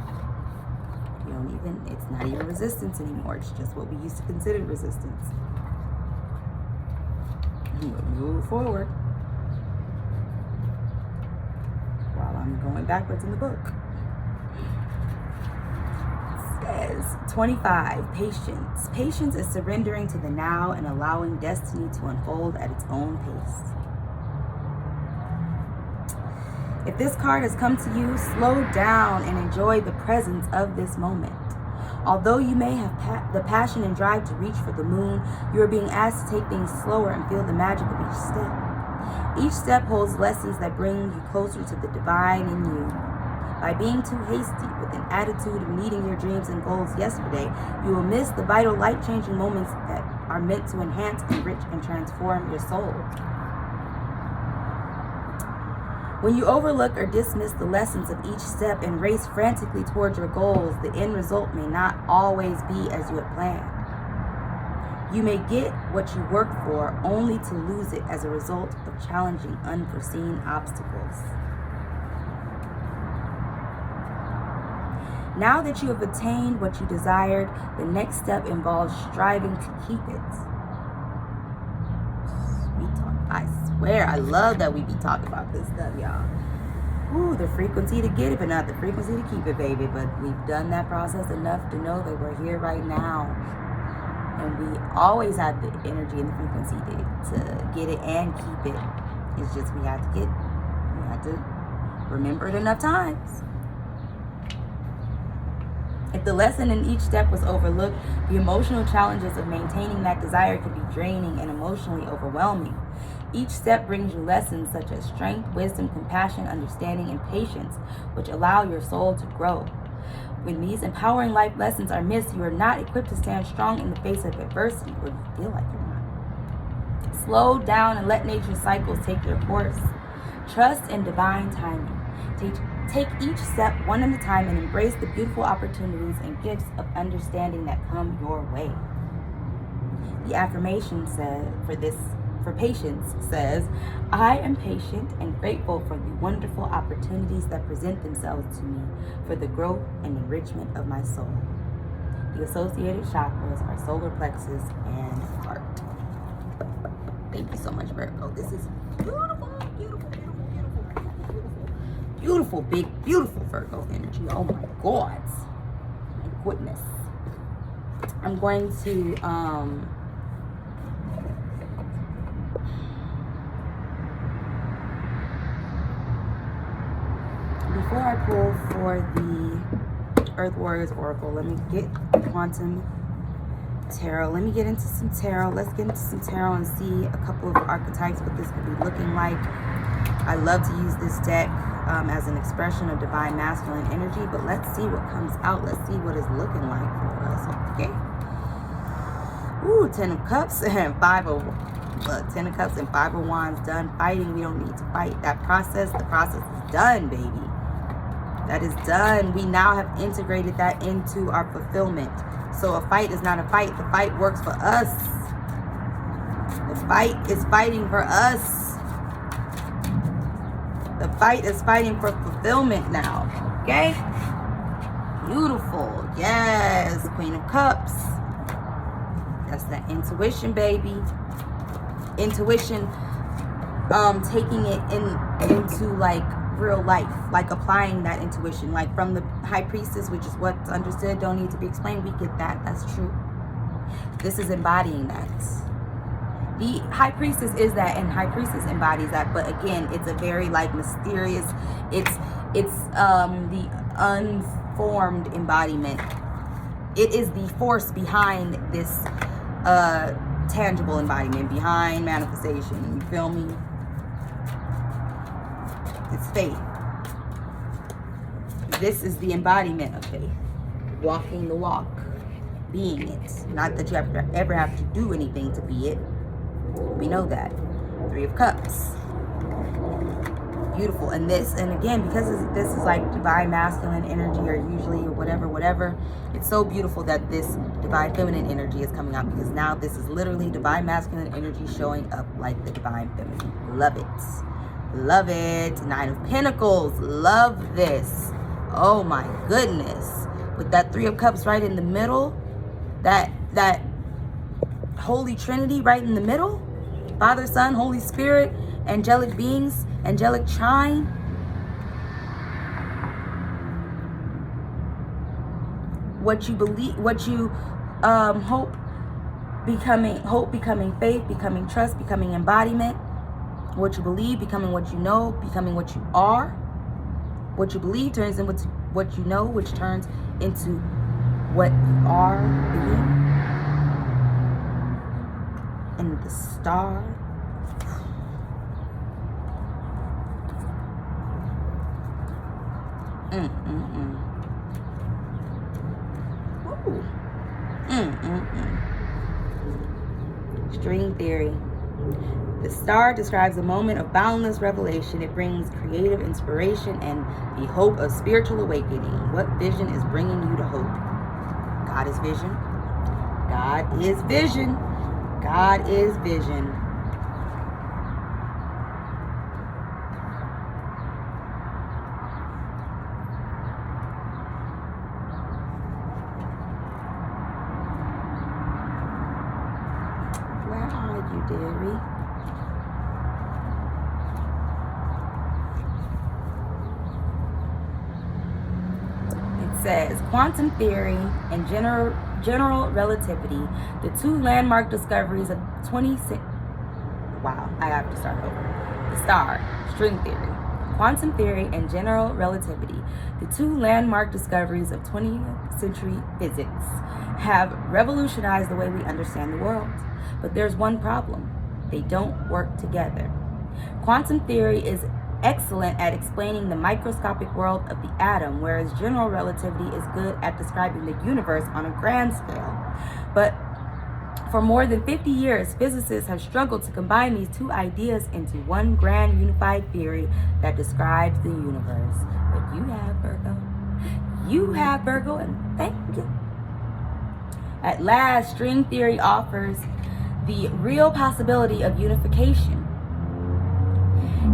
You don't even, it's not even resistance anymore. It's just what we used to consider resistance. Move forward while I'm going backwards in the book. It says 25, patience. Patience is surrendering to the now and allowing destiny to unfold at its own pace. If this card has come to you, slow down and enjoy the presence of this moment. Although you may have the passion and drive to reach for the moon, you are being asked to take things slower and feel the magic of each step. Each step holds lessons that bring you closer to the divine in you. By being too hasty with an attitude of needing your dreams and goals yesterday, you will miss the vital life-changing moments that are meant to enhance, enrich, and transform your soul. When you overlook or dismiss the lessons of each step and race frantically towards your goals, the end result may not always be as you had planned. You may get what you work for only to lose it as a result of challenging unforeseen obstacles. Now that you have attained what you desired, the next step involves striving to keep it. I swear, I love that we be talking about this stuff, y'all. Ooh, the frequency to get it, but not the frequency to keep it, baby. But we've done that process enough to know that we're here right now. And we always have the energy and the frequency to get it and keep it. It's just we have to remember it enough times. If the lesson in each step was overlooked, the emotional challenges of maintaining that desire could be draining and emotionally overwhelming. Each step brings you lessons such as strength, wisdom, compassion, understanding, and patience, which allow your soul to grow. When these empowering life lessons are missed, you are not equipped to stand strong in the face of adversity, or you feel like you're not. Slow down and let nature's cycles take their course. Trust in divine timing. Take each step one at a time and embrace the beautiful opportunities and gifts of understanding that come your way. The affirmation for patience says, I am patient and grateful for the wonderful opportunities that present themselves to me for the growth and enrichment of my soul. The associated chakras are solar plexus and heart. Thank you so much, Virgo. This is beautiful, beautiful, beautiful, beautiful, beautiful, beautiful, big, beautiful Virgo energy. Oh my God. My goodness. I'm going to, before I pull for the Earth Warriors Oracle, let me get Quantum Tarot. Let me get into some tarot. Let's get into some tarot and see a couple of archetypes, what this could be looking like. I love to use this deck as an expression of divine masculine energy, but let's see what comes out. Let's see what it's looking like for us, okay? Ooh, 10 of Cups and 10 of Cups and 5 of Wands. Done fighting. We don't need to fight. The process is done, baby. That is done. We now have integrated that into our fulfillment. So a fight is not a fight. The fight works for us. The fight is fighting for us. The fight is fighting for fulfillment now. Okay? Beautiful. Yes. Queen of Cups. That's that intuition, baby. Intuition, taking it into like real life, like applying that intuition, like from the High Priestess, which is what's understood, don't need to be explained. We get that. That's true. This is embodying that. The High Priestess is that, and High Priestess embodies that. But again, it's a very like mysterious. It's the unformed embodiment. It is the force behind this tangible embodiment, behind manifestation. You feel me? It's faith. this is the embodiment of faith. Walking the walk. Being it. Not that you ever have to do anything to be it. We know that. 3 of Cups. Beautiful. And this, and again, because this is like divine masculine energy, or usually, or whatever, it's so beautiful that this divine feminine energy is coming out, because now this is literally divine masculine energy showing up like the divine feminine. Love it. Love it. 9 of Pentacles. Love this. Oh my goodness. With that 3 of Cups right in the middle, that Holy Trinity right in the middle, Father, Son, Holy Spirit, angelic beings, angelic chime. What you believe, what you hope becoming faith, becoming trust, becoming embodiment. What you believe, becoming what you know, becoming what you are. What you believe turns into what you know, which turns into what you are being. And the star. Ooh. String theory. The star describes a moment of boundless revelation. It brings creative inspiration and the hope of spiritual awakening. What vision is bringing you to hope? God is vision. God is vision. God is vision. Where are you, dearie? Says quantum theory and general relativity, the 2 landmark discoveries of 20th. Wow, I have to start over. The star, string theory, quantum theory, and general relativity, the 2 landmark discoveries of 20th century physics, have revolutionized the way we understand the world. But there's one problem: they don't work together. Quantum theory is excellent at explaining the microscopic world of the atom, whereas general relativity is good at describing the universe on a grand scale. But for more than 50 years, physicists have struggled to combine these 2 ideas into one grand unified theory that describes the universe. But you have, Virgo. You have, Virgo, and thank you. At last, string theory offers the real possibility of unification.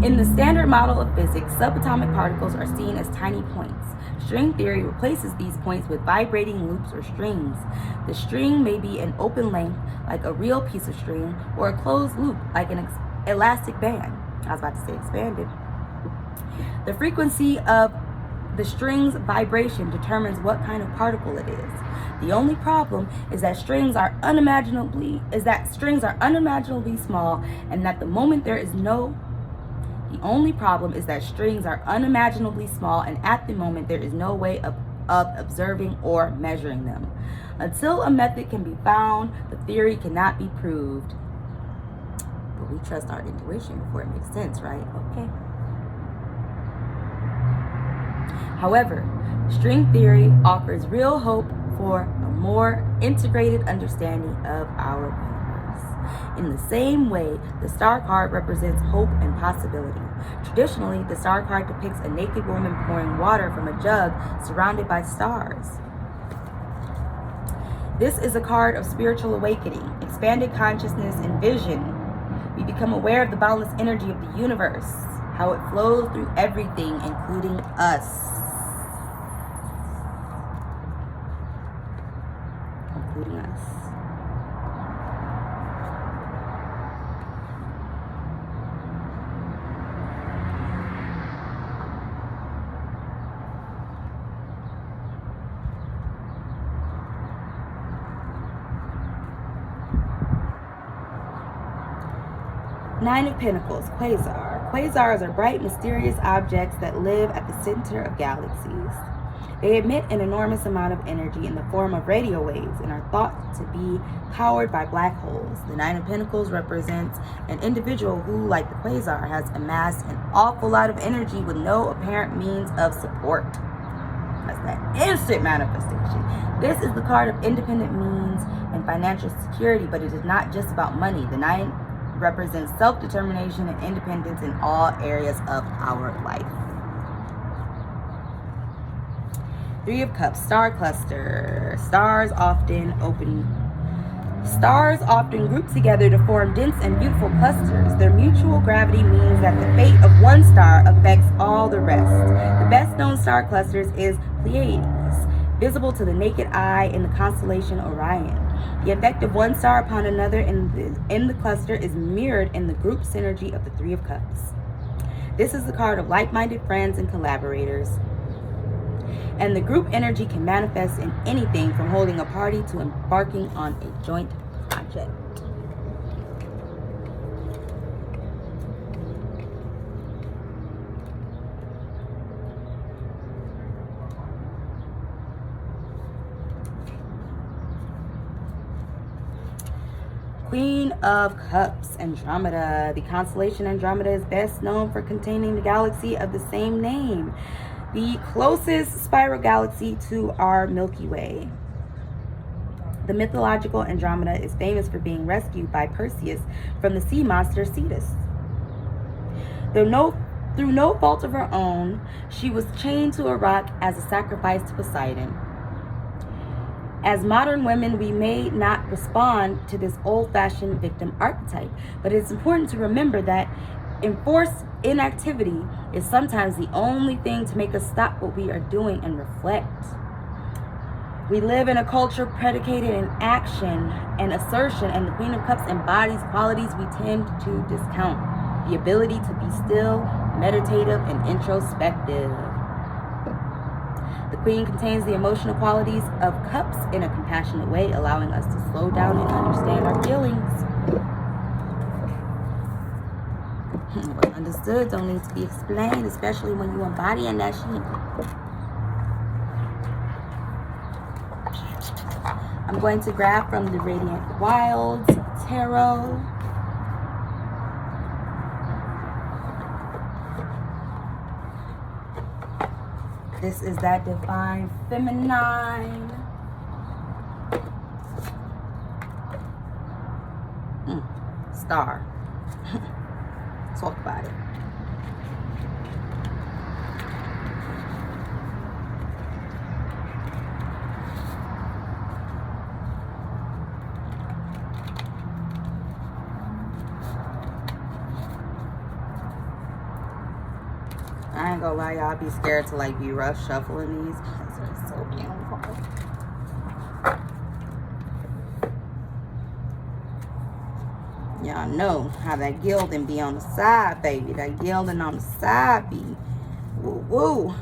In the standard model of physics, subatomic particles are seen as tiny points. String theory replaces these points with vibrating loops or strings. The string may be an open length, like a real piece of string, or a closed loop, like an elastic band. I was about to say expanded. The frequency of the string's vibration determines what kind of particle it is. The only problem is that strings are unimaginably small, and at the moment there is no way of observing or measuring them. Until a method can be found, the theory cannot be proved. But we trust our intuition before it makes sense, right? Okay. However, string theory offers real hope for a more integrated understanding of our universe. In the same way, the star card represents hope and possibility. Traditionally, the star card depicts a naked woman pouring water from a jug surrounded by stars. This is a card of spiritual awakening, expanded consciousness, and vision. We become aware of the boundless energy of the universe, how it flows through everything, including us. Nine of Pentacles, Quasar. Quasars are bright, mysterious objects that live at the center of galaxies. They emit an enormous amount of energy in the form of radio waves and are thought to be powered by black holes. The Nine of Pentacles represents an individual who, like the Quasar, has amassed an awful lot of energy with no apparent means of support. manifest that. Instant manifestation. This is the card of independent means and financial security, but it is not just about money. The 9 represents self-determination and independence in all areas of our life. 3 of Cups, star cluster. Stars often group together to form dense and beautiful clusters. Their mutual gravity means that the fate of one star affects all the rest. The best known star clusters is Pleiades, visible to the naked eye in the constellation Orion. The effect of one star upon another in the cluster is mirrored in the group synergy of the 3 of Cups. This is the card of like-minded friends and collaborators. And the group energy can manifest in anything from holding a party to embarking on a joint project. Queen of Cups, Andromeda. The constellation Andromeda is best known for containing the galaxy of the same name, the closest spiral galaxy to our Milky Way. The mythological Andromeda is famous for being rescued by Perseus from the sea monster Cetus. Through no fault of her own, she was chained to a rock as a sacrifice to Poseidon. As modern women, we may not respond to this old-fashioned victim archetype, but it's important to remember that enforced inactivity is sometimes the only thing to make us stop what we are doing and reflect. We live in a culture predicated in action and assertion, and the Queen of Cups embodies qualities we tend to discount. The ability to be still, meditative, and introspective. The Queen contains the emotional qualities of Cups in a compassionate way, allowing us to slow down and understand our feelings. What's understood don't need to be explained, especially when you embodying that shit. I'm going to grab from the Radiant Wilds Tarot. This is that divine feminine. Star. Talk about it. I ain't gonna lie, y'all, be scared to like be rough shuffling these because they're so beautiful. Y'all know how that gilding be on the side, baby. That gilding on the side be woo woo.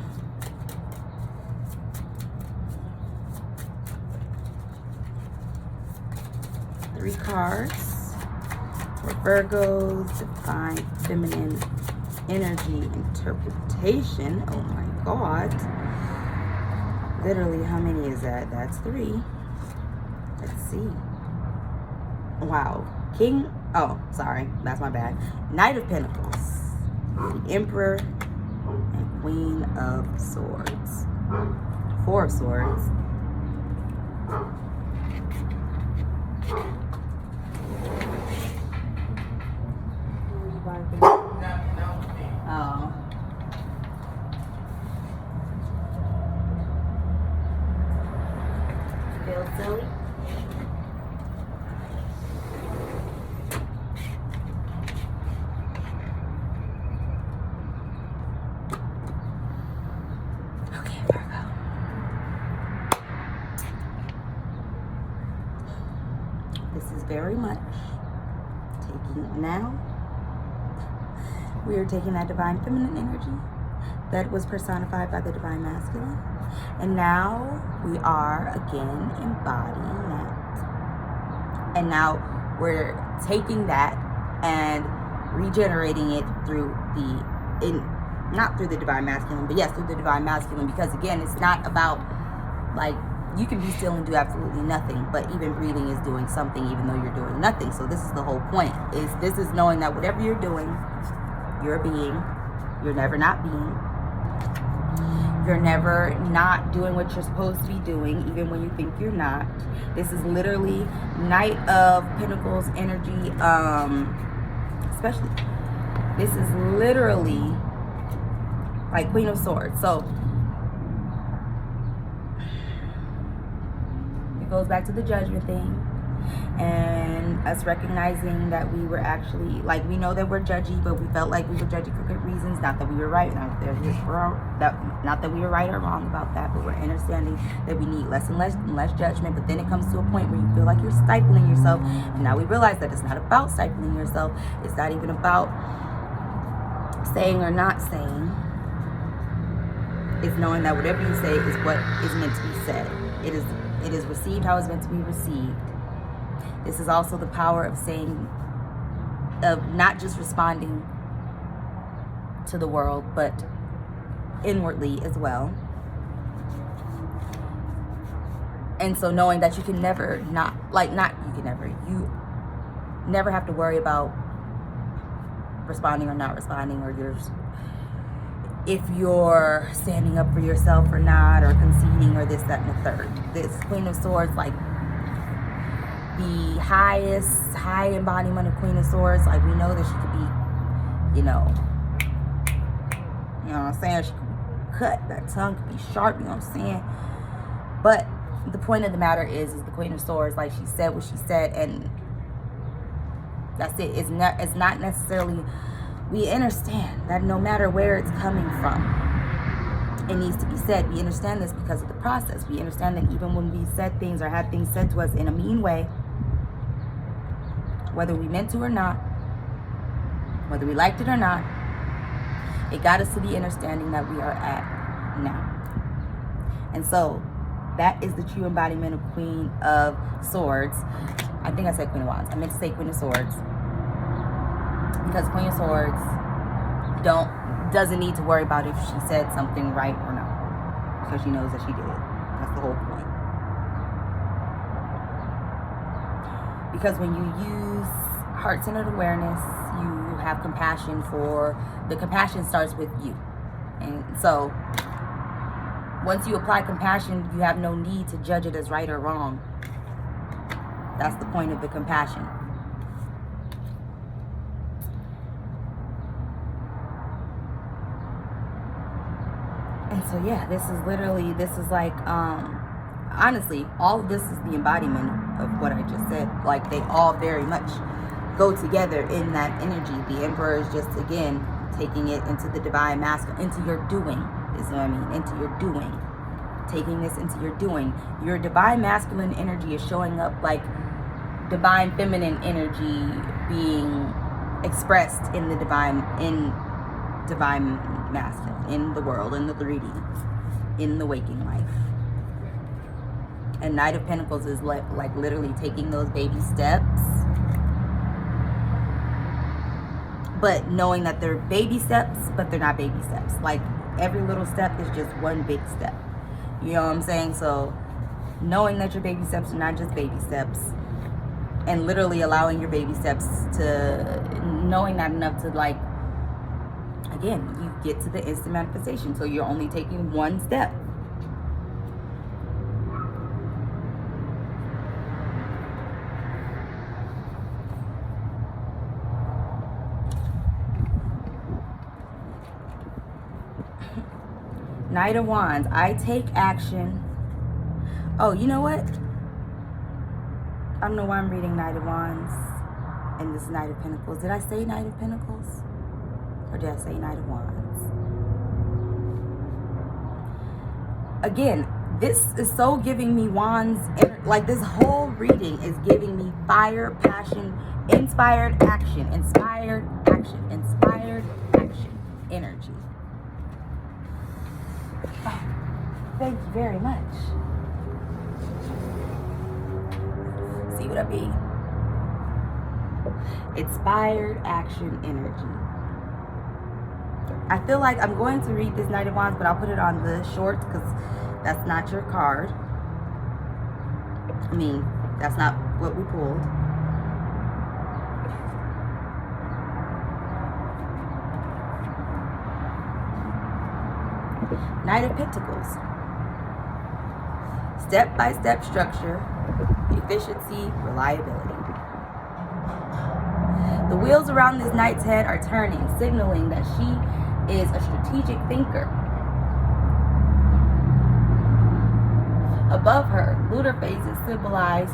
Three cards for Virgo's divine feminine energy interpretation. Oh my God. Literally, how many is that? That's 3. Let's see. Wow. King, oh, sorry. That's my bad. Knight of Pentacles. The Emperor and Queen of Swords. 4 of Swords. Oh. Feel silly? Okay, Virgo. This is very much taking now. We are taking that divine feminine energy that was personified by the divine masculine. And now we are again embodying that. And now we're taking that and regenerating it through not through the divine masculine, but yes, through the divine masculine. Because again, it's not about like, you can be still and do absolutely nothing, but even breathing is doing something even though you're doing nothing. So this is the whole point, is this is knowing that whatever you're doing, you're a being. You're never not being. You're never not doing what you're supposed to be doing, even when you think you're not. This is literally Knight of Pentacles energy, especially. This is literally like Queen of Swords. So it goes back to the judgment thing. And us recognizing that we were actually, like, we know that we're judgy, but we felt like we were judgy for good reasons. Not that we were right, not that we were right or wrong about that, but we're understanding that we need less and less judgment. But then it comes to a point where you feel like you're stifling yourself. And now we realize that it's not about stifling yourself. It's not even about saying or not saying. It's knowing that whatever you say is what is meant to be said. It is received how it's meant to be received. This is also the power of saying, of not just responding to the world, but inwardly as well. And so knowing that you can never you never have to worry about responding or not responding, or if you're standing up for yourself or not, or conceding, or this, that, and the third. This Queen of Swords, like, the high embodiment of Queen of Swords, like, we know that she could be, you know what I'm saying, she could be cut, that tongue could be sharp, you know what I'm saying, but the point of the matter is the Queen of Swords, like, she said what she said, and that's it. It's not necessarily, we understand that no matter where it's coming from, it needs to be said. We understand this because of the process. We understand that even when we said things or had things said to us in a mean way, whether we meant to or not, whether we liked it or not, it got us to the understanding that we are at now. And so that is the true embodiment of Queen of Swords. I think I said Queen of Wands. I meant to say Queen of Swords, because Queen of Swords doesn't need to worry about if she said something right or not, because she knows that she did. That's the whole point. Because when you use heart-centered awareness, you have compassion for, the compassion starts with you. And so once you apply compassion, you have no need to judge it as right or wrong. That's the point of the compassion. And so, yeah, this is like, honestly, all of this is the embodiment of what I just said. Like, they all very much go together in that energy. The Emperor is just, again, taking it into the divine masculine, into your doing, is what I mean, into your doing. Taking this into your doing. Your divine masculine energy is showing up like divine feminine energy being expressed in the divine masculine, in the world, in the 3D, in the waking life. And Knight of Pentacles is like literally taking those baby steps, but knowing that they're baby steps, but they're not baby steps. Like, every little step is just one big step. You know what I'm saying? So knowing that your baby steps are not just baby steps, and literally allowing your baby steps to, knowing that enough to, like, again, you get to the instant manifestation. So you're only taking one step. Knight of Wands, I take action. Oh, you know what? I don't know why I'm reading Knight of Wands and this Knight of Pentacles. Did I say Knight of Pentacles? Or did I say Knight of Wands? Again, this is so giving me Wands. Like, this whole reading is giving me fire, passion, inspired action, inspired action, inspired action energy. Oh, thank you very much. See what I mean? Inspired action energy. I feel like I'm going to read this Knight of Wands, but I'll put it on the short because that's not your card. I mean, that's not what we pulled. Knight of Pentacles. Step-by-step structure, efficiency, reliability. The wheels around this knight's head are turning, signaling that she is a strategic thinker. Above her, lunar phases symbolize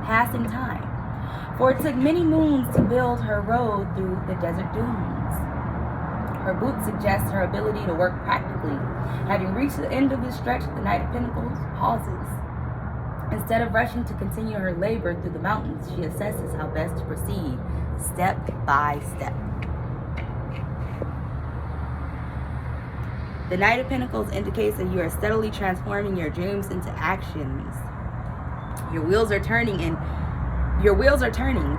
passing time, for it took many moons to build her road through the desert dunes. Her boots suggest her ability to work practically. Having reached the end of this stretch, the Knight of Pentacles pauses. Instead of rushing to continue her labor through the mountains, she assesses how best to proceed, step by step. The Knight of Pentacles indicates that you are steadily transforming your dreams into actions. Your wheels are turning,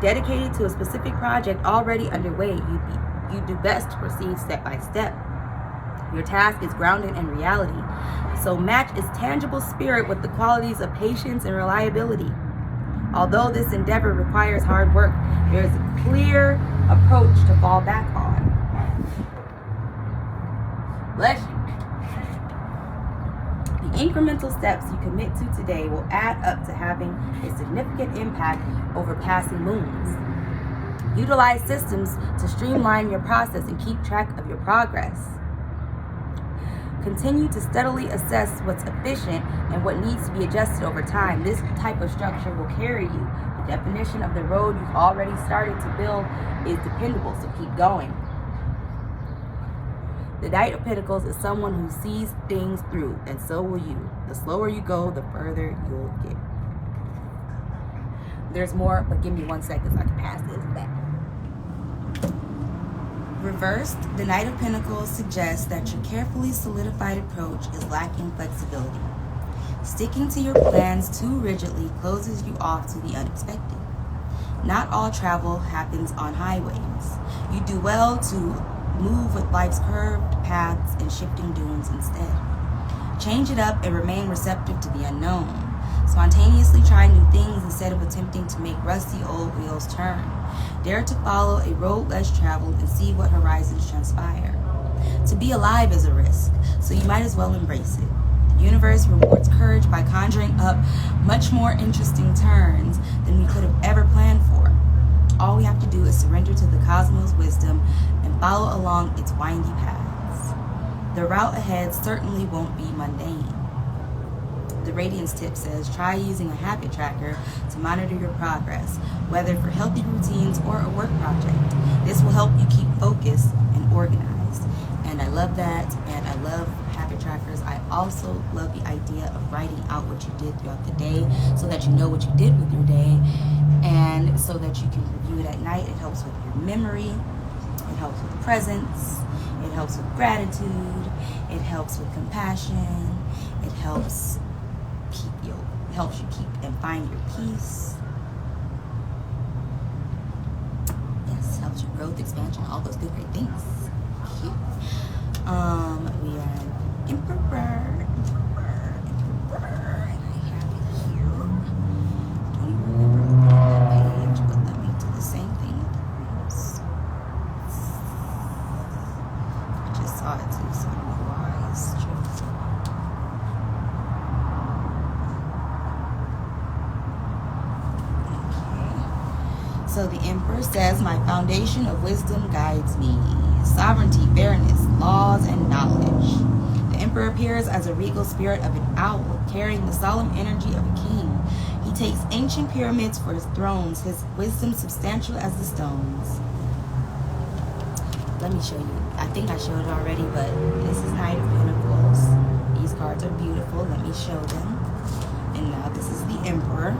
dedicated to a specific project already underway. You do best to proceed step by step. Your task is grounded in reality, so match its tangible spirit with the qualities of patience and reliability. Although this endeavor requires hard work, there is a clear approach to fall back on. Bless you. The incremental steps you commit to today will add up to having a significant impact over passing moons. Utilize systems to streamline your process and keep track of your progress. Continue to steadily assess what's efficient and what needs to be adjusted over time. This type of structure will carry you. The definition of the road you've already started to build is dependable, so keep going. The Knight of Pentacles is someone who sees things through, and so will you. The slower you go, the further you'll get. There's more, but give me 1 second so I can pass this back. Reversed, the Knight of Pentacles suggests that your carefully solidified approach is lacking flexibility. Sticking to your plans too rigidly closes you off to the unexpected. Not all travel happens on highways. You do well to move with life's curved paths and shifting dunes instead. Change it up and remain receptive to the unknown. Spontaneously try new things instead of attempting to make rusty old wheels turn. Dare to follow a road less traveled and see what horizons transpire. To be alive is a risk, so you might as well embrace it. The universe rewards courage by conjuring up much more interesting turns than we could have ever planned for. All we have to do is surrender to the cosmos' wisdom and follow along its windy paths. The route ahead certainly won't be mundane. The Radiance tip says, try using a habit tracker to monitor your progress, whether for healthy routines or a work project. This will help you keep focused and organized. And I love that, and I love habit trackers. I also love the idea of writing out what you did throughout the day so that you know what you did with your day, and so that you can review it at night. It helps with your memory. It helps with presence. It helps with gratitude. It helps with compassion. It helps you keep and find your peace. Yes, helps your growth, expansion, all those good great things. We are Emperor, and I have it here. Don't even remember that page, but let me do the same thing with the rules. I just saw it too, so I don't know why it's true. So the Emperor says, my foundation of wisdom guides me. Sovereignty, fairness, laws, and knowledge. The Emperor appears as a regal spirit of an owl, carrying the solemn energy of a king. He takes ancient pyramids for his thrones, his wisdom substantial as the stones. Let me show you. I think I showed it already, but this is Knight of Pentacles. These cards are beautiful. Let me show them. And now this is the Emperor.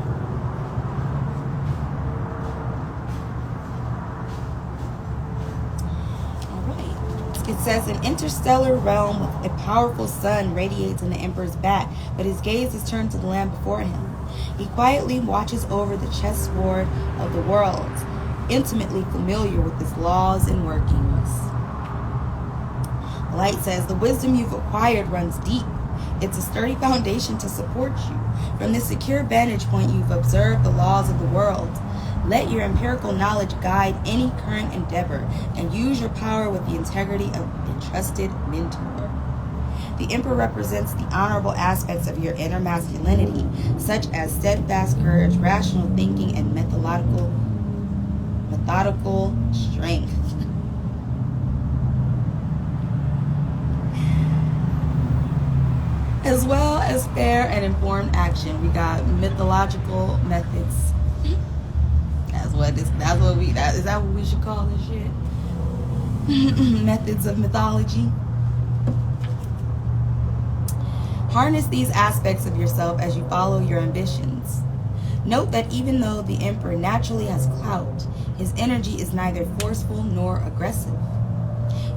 It says, an interstellar realm with a powerful sun radiates in the Emperor's back, but his gaze is turned to the land before him. He quietly watches over the chessboard of the world, intimately familiar with its laws and workings. The light says, the wisdom you've acquired runs deep. It's a sturdy foundation to support you. From this secure vantage point, you've observed the laws of the world. Let your empirical knowledge guide any current endeavor, and use your power with the integrity of a trusted mentor. The Emperor represents the honorable aspects of your inner masculinity, such as steadfast courage, rational thinking, and methodical strength. As well as fair and informed action. We got mythological methods. Is that what we should call this shit? Methods of mythology. Harness these aspects of yourself as you follow your ambitions. Note that even though the Emperor naturally has clout, his energy is neither forceful nor aggressive.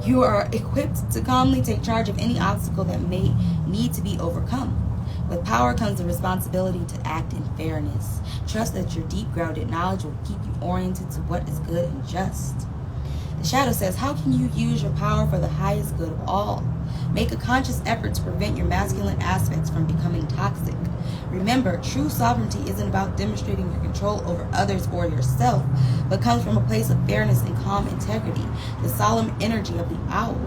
You are equipped to calmly take charge of any obstacle that may need to be overcome. With power comes the responsibility to act in fairness. Trust that your deep-grounded knowledge will keep you oriented to what is good and just. The Shadow says, how can you use your power for the highest good of all? Make a conscious effort to prevent your masculine aspects from becoming toxic. Remember, true sovereignty isn't about demonstrating your control over others or yourself, but comes from a place of fairness and calm integrity, the solemn energy of the owl.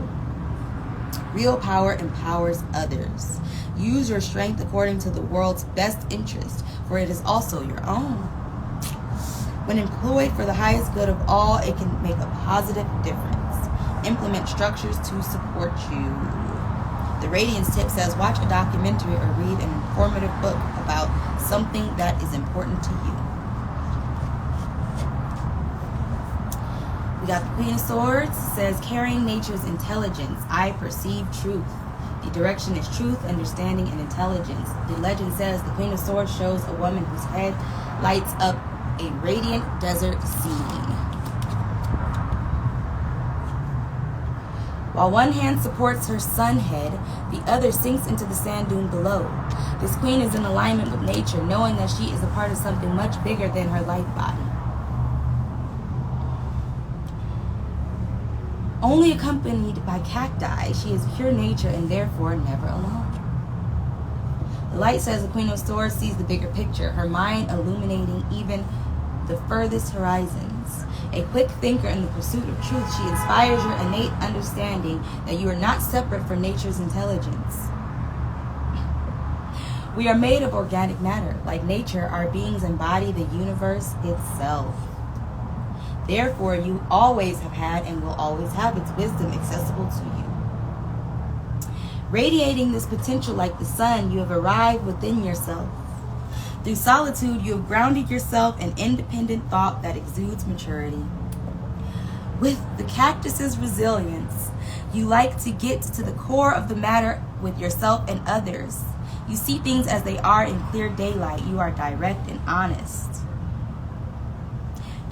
Real power empowers others. Use your strength according to the world's best interest, for it is also your own. When employed for the highest good of all, it can make a positive difference. Implement structures to support you. The Radiance tip says, watch a documentary or read an informative book about something that is important to you. We got the Queen of Swords. Says, carrying nature's intelligence, I perceive truth. The direction is truth, understanding, and intelligence. The legend says the Queen of Swords shows a woman whose head lights up a radiant desert scene. While one hand supports her sun head, the other sinks into the sand dune below. This queen is in alignment with nature, knowing that she is a part of something much bigger than her life body. Only accompanied by cacti, she is pure nature and therefore never alone. The light says the Queen of Swords sees the bigger picture, her mind illuminating even the furthest horizons. A quick thinker in the pursuit of truth, she inspires your innate understanding that you are not separate from nature's intelligence. We are made of organic matter. Like nature, our beings embody the universe itself. Therefore, you always have had and will always have its wisdom accessible to you. Radiating this potential like the sun, you have arrived within yourself. Through solitude, you have grounded yourself in independent thought that exudes maturity. With the cactus's resilience, you like to get to the core of the matter with yourself and others. You see things as they are in clear daylight. You are direct and honest.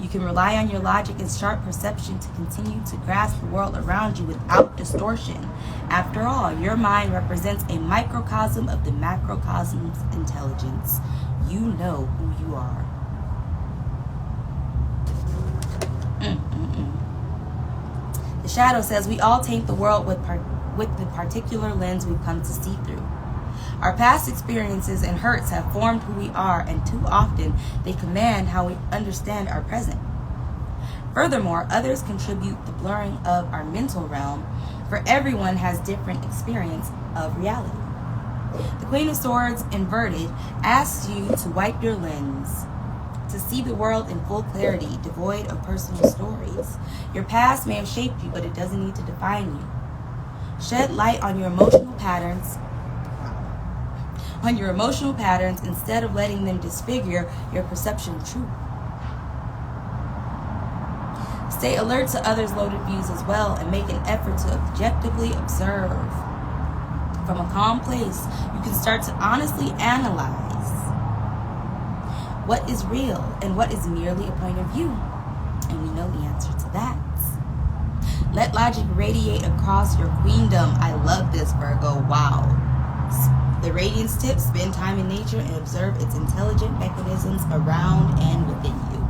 You can rely on your logic and sharp perception to continue to grasp the world around you without distortion. After all, your mind represents a microcosm of the macrocosm's intelligence. You know who you are. The Shadow says we all taint the world with the particular lens we've come to see through. Our past experiences and hurts have formed who we are, and too often they command how we understand our present. Furthermore, others contribute the blurring of our mental realm, for everyone has different experience of reality. The Queen of Swords inverted asks you to wipe your lens, to see the world in full clarity, devoid of personal stories. Your past may have shaped you, but it doesn't need to define you. Shed light on your emotional patterns, instead of letting them disfigure your perception of truth. Stay alert to others' loaded views as well, and make an effort to objectively observe. From a calm place, you can start to honestly analyze what is real and what is merely a point of view. And we know the answer to that. Let logic radiate across your queendom. I love this, Virgo. Wow. The Radiance tip, spend time in nature and observe its intelligent mechanisms around and within you.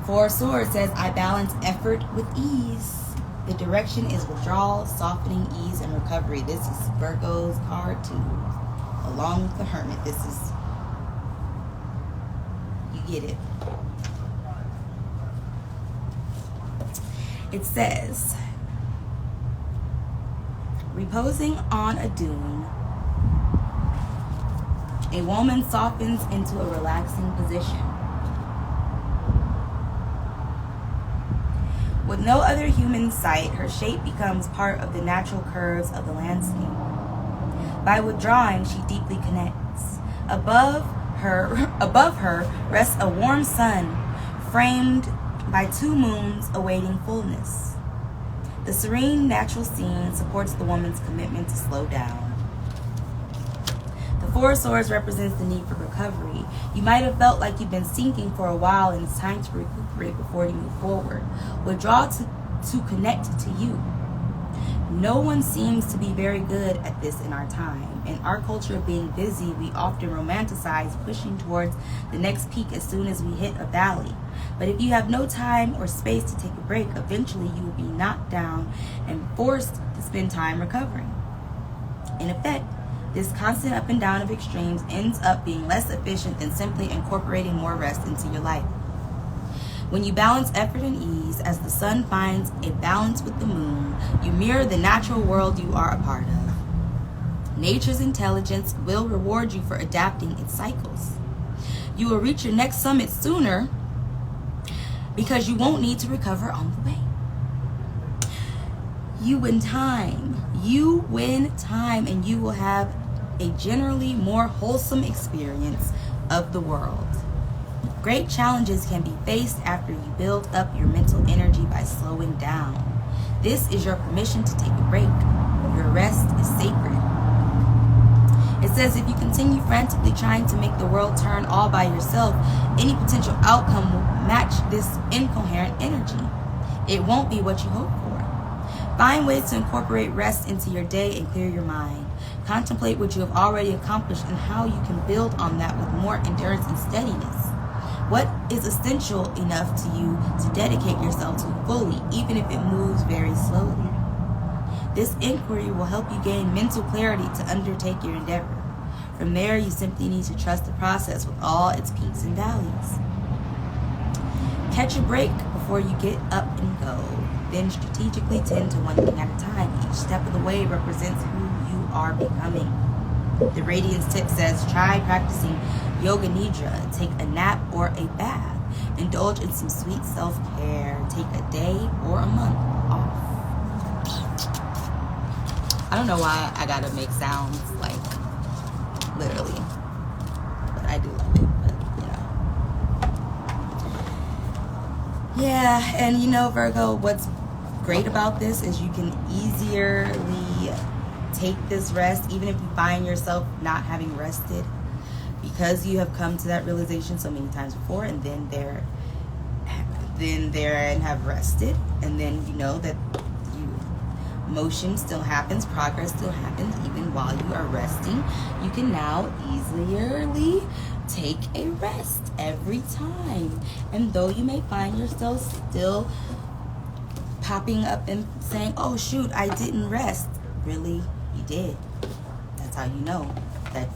Four of Swords says, I balance effort with ease. The direction is withdrawal, softening, ease, and recovery. This is Virgo's card too. Along with the Hermit, this is, you get it. It says, reposing on a dune, a woman softens into a relaxing position. With no other human sight, her shape becomes part of the natural curves of the landscape. By withdrawing, she deeply connects. Above her rests a warm sun, framed by 2 moons awaiting fullness. The serene natural scene supports the woman's commitment to slow down. The 4 of Swords represents the need for recovery. You might have felt like you've been sinking for a while and it's time to recuperate before you move forward. Withdraw to connect to you. No one seems to be very good at this in our time. In our culture of being busy, we often romanticize pushing towards the next peak as soon as we hit a valley. But if you have no time or space to take a break, eventually you will be knocked down and forced to spend time recovering. In effect, this constant up and down of extremes ends up being less efficient than simply incorporating more rest into your life. When you balance effort and ease, as the sun finds a balance with the moon, you mirror the natural world you are a part of. Nature's intelligence will reward you for adapting its cycles. You will reach your next summit sooner because you won't need to recover on the way. You win time. You win time, and you will have a generally more wholesome experience of the world. Great challenges can be faced after you build up your mental energy by slowing down. This is your permission to take a break. Your rest is sacred. It says if you continue frantically trying to make the world turn all by yourself, any potential outcome will match this incoherent energy. It won't be what you hope for. Find ways to incorporate rest into your day and clear your mind. Contemplate what you have already accomplished and how you can build on that with more endurance and steadiness. What is essential enough to you to dedicate yourself to fully, even if it moves very slowly? This inquiry will help you gain mental clarity to undertake your endeavor. From there, you simply need to trust the process with all its peaks and valleys. Catch a break before you get up and go. Then strategically tend to one thing at a time. Each step of the way represents who you are becoming. The Radiance tip says, try practicing Yoga Nidra. Take a nap or a bath. Indulge in some sweet self-care. Take a day or a month off. I don't know why I gotta make sounds like literally, but I do love it. But yeah, and you know, Virgo, what's great about this is you can easily take this rest, even if you find yourself not having rested, because you have come to that realization so many times before, and then there and have rested, and then you know that motion still happens, progress still happens even while you are resting. You can now easily take a rest every time, and though you may find yourself still popping up and saying, oh shoot, I didn't rest, really you did. That's how you know that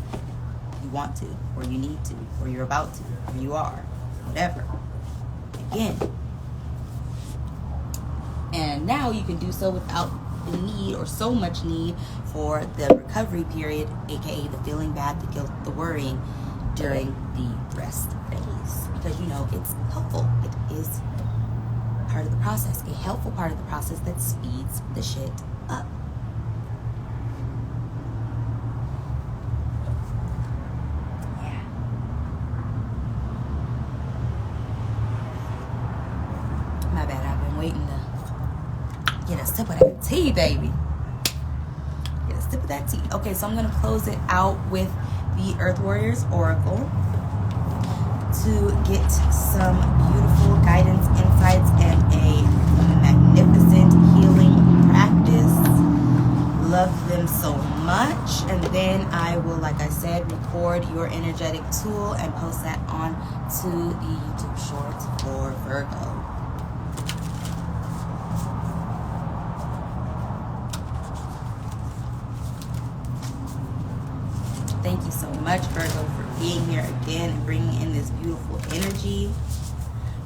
you want to, or you need to, or you're about to, or you are, whatever. Again, and now you can do so without the need, or so much need, for the recovery period, aka the feeling bad, the guilt, the worrying during the rest phase, because you know it's helpful. It is part of the process, a helpful part of the process that speeds the shit up. Yeah. My bad, I've been waiting to get a sip of that tea, baby. Get a sip of that tea. Okay, so I'm going to close it out with the Earth Warriors Oracle to get some beautiful guidance, insights, and a magnificent healing practice. Love them so much. And then I will, like I said, record your energetic tool and post that on to the YouTube Shorts for Virgo. Thank you so much, Virgo, for being here again and bringing in this beautiful energy.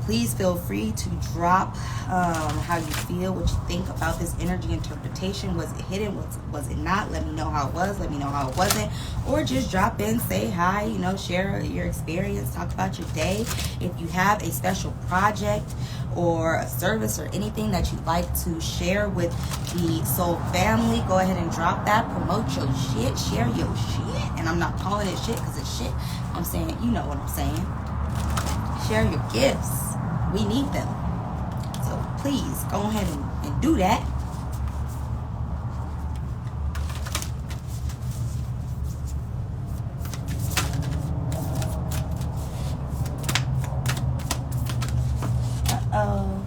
Please feel free to drop how you feel, what you think about this energy interpretation. Was it hidden? Was it not? Let me know how it was. Let me know how it wasn't. Or just drop in, say hi, you know, share your experience, talk about your day. If you have a special project or a service or anything that you'd like to share with the soul family, go ahead and drop that. Promote your shit. Share your shit. And I'm not calling it shit because it's shit. I'm saying, you know what I'm saying. Share your gifts. We need them. So please go ahead and do that. Uh-oh.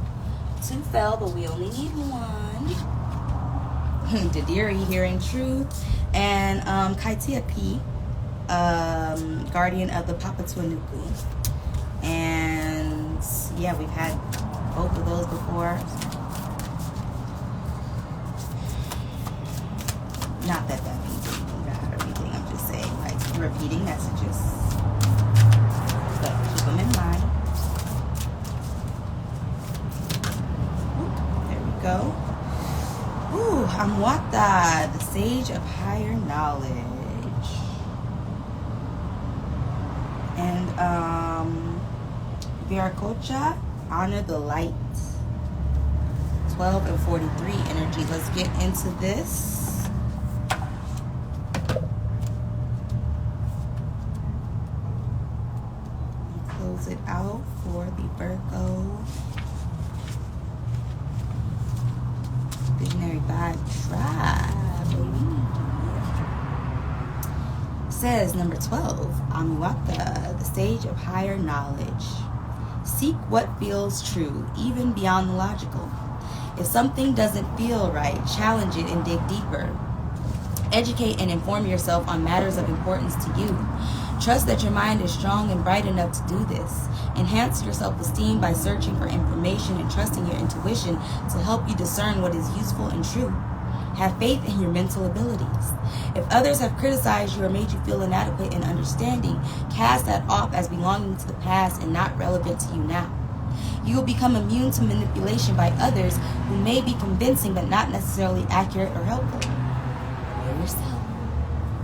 2 fell, but we only need 1. Didiri, Hearing Truth. And Kaitia P, Guardian of the Papatuanuku. And yeah, we've had both of those before. Not that means anything bad or anything. I'm just saying, like, repeating messages. But keep them in mind. Ooh, there we go. Ooh, Amwata, the Sage of Higher Knowledge. And Viracocha, Honor the Light. 12 and 43 energy. Let's get into this. And close it out for the Virgo Visionary Vibe Tribe, baby. Says number 12, Amiwaka, the Sage of Higher Knowledge. Seek what feels true, even beyond the logical. If something doesn't feel right, challenge it and dig deeper. Educate and inform yourself on matters of importance to you. Trust that your mind is strong and bright enough to do this. Enhance your self-esteem by searching for information and trusting your intuition to help you discern what is useful and true. Have faith in your mental abilities. If others have criticized you or made you feel inadequate in understanding, cast that off as belonging to the past and not relevant to you now. You will become immune to manipulation by others who may be convincing but not necessarily accurate or helpful. Know yourself,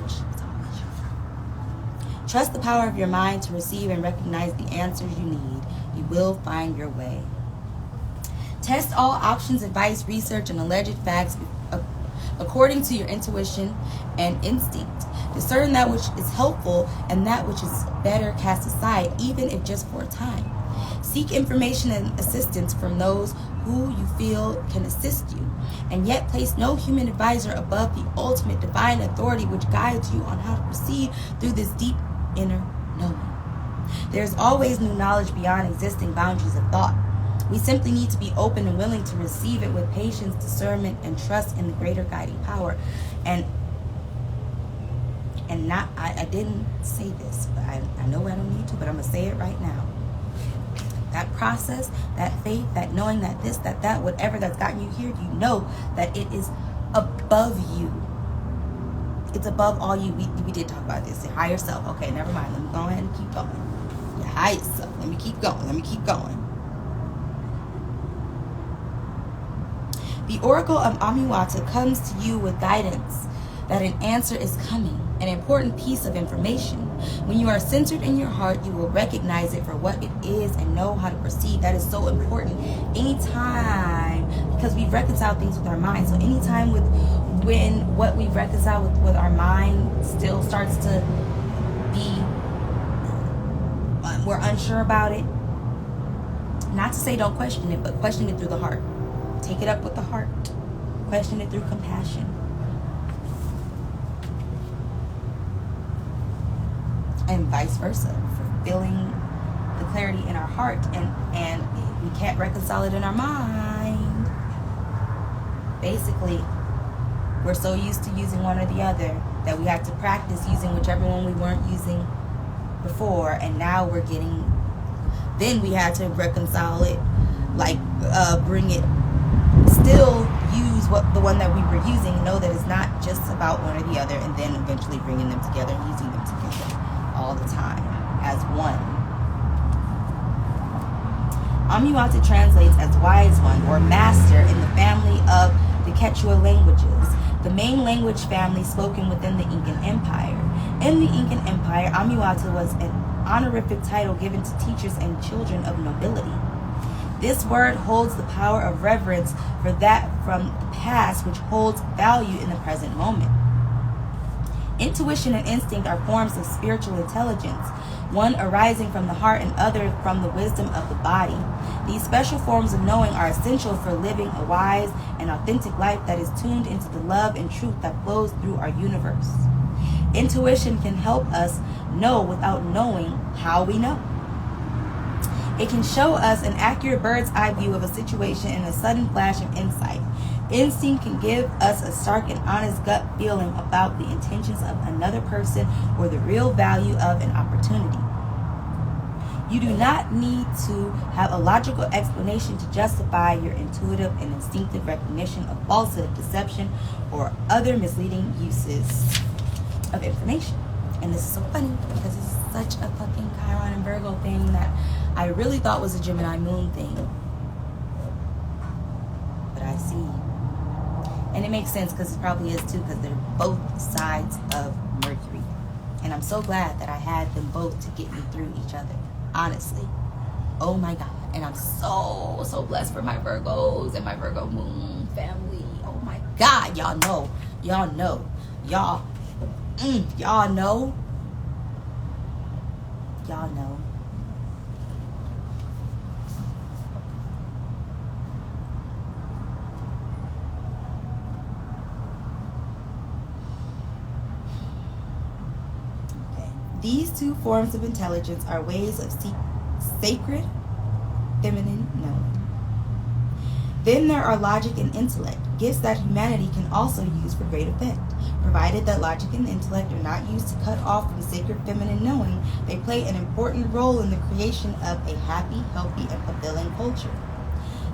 which is always your friend. Trust the power of your mind to receive and recognize the answers you need. You will find your way. Test all options, advice, research, and alleged facts according to your intuition and instinct. Discern that which is helpful and that which is better cast aside, even if just for a time. Seek information and assistance from those who you feel can assist you, and yet place no human advisor above the ultimate divine authority which guides you on how to proceed through this deep inner knowing. There's always new knowledge beyond existing boundaries of thought. We simply need to be open and willing to receive it with patience, discernment, and trust in the greater guiding power. And not, I didn't say this, but I know I don't need to, but I'm going to say it right now. That process, that faith, that knowing that this, that, whatever that's gotten you here, you know that it is above you. It's above all you. We did talk about this. Your higher self. Okay, never mind. Let me go ahead and keep going. Your higher self. Let me keep going. The Oracle of Amiwata comes to you with guidance that an answer is coming, an important piece of information. When you are centered in your heart, you will recognize it for what it is and know how to proceed. That is so important. Anytime, because we reconcile things with our mind. So anytime when what we reconcile with our mind still starts to be, we're unsure about it. Not to say don't question it, but question it through the heart. Take it up with the heart. Question it through compassion. And vice versa. Fulfilling the clarity in our heart, and we can't reconcile it in our mind. Basically, we're so used to using one or the other that we have to practice using whichever one we weren't using before, and now we're getting, then we had to reconcile it, like bring it, still use the one that we were using, know that it's not just about one or the other, and then eventually bringing them together and using them together all the time as one. Amuata translates as wise one or master in the family of the Quechua languages, the main language family spoken within the Incan Empire. In the Incan Empire, Amuata was an honorific title given to teachers and children of nobility. This word holds the power of reverence for that from the past, which holds value in the present moment. Intuition and instinct are forms of spiritual intelligence, one arising from the heart and other from the wisdom of the body. These special forms of knowing are essential for living a wise and authentic life that is tuned into the love and truth that flows through our universe. Intuition can help us know without knowing how we know. It can show us an accurate bird's eye view of a situation in a sudden flash of insight. Instinct can give us a stark and honest gut feeling about the intentions of another person or the real value of an opportunity. You do not need to have a logical explanation to justify your intuitive and instinctive recognition of falsehood, deception, or other misleading uses of information. And this is so funny because it's such a fucking Chiron and Virgo thing that I really thought was a Gemini moon thing. But I see. And it makes sense because it probably is too, because they're both sides of Mercury. And I'm so glad that I had them both to get me through each other. Honestly. Oh my God. And I'm so blessed for my Virgos and my Virgo moon family. Oh my God. Y'all know. Y'all know. Y'all know. Y'all know. These two forms of intelligence are ways of sacred feminine knowing. Then there are logic and intellect, gifts that humanity can also use for great effect. Provided that logic and intellect are not used to cut off from sacred feminine knowing, they play an important role in the creation of a happy, healthy, and fulfilling culture.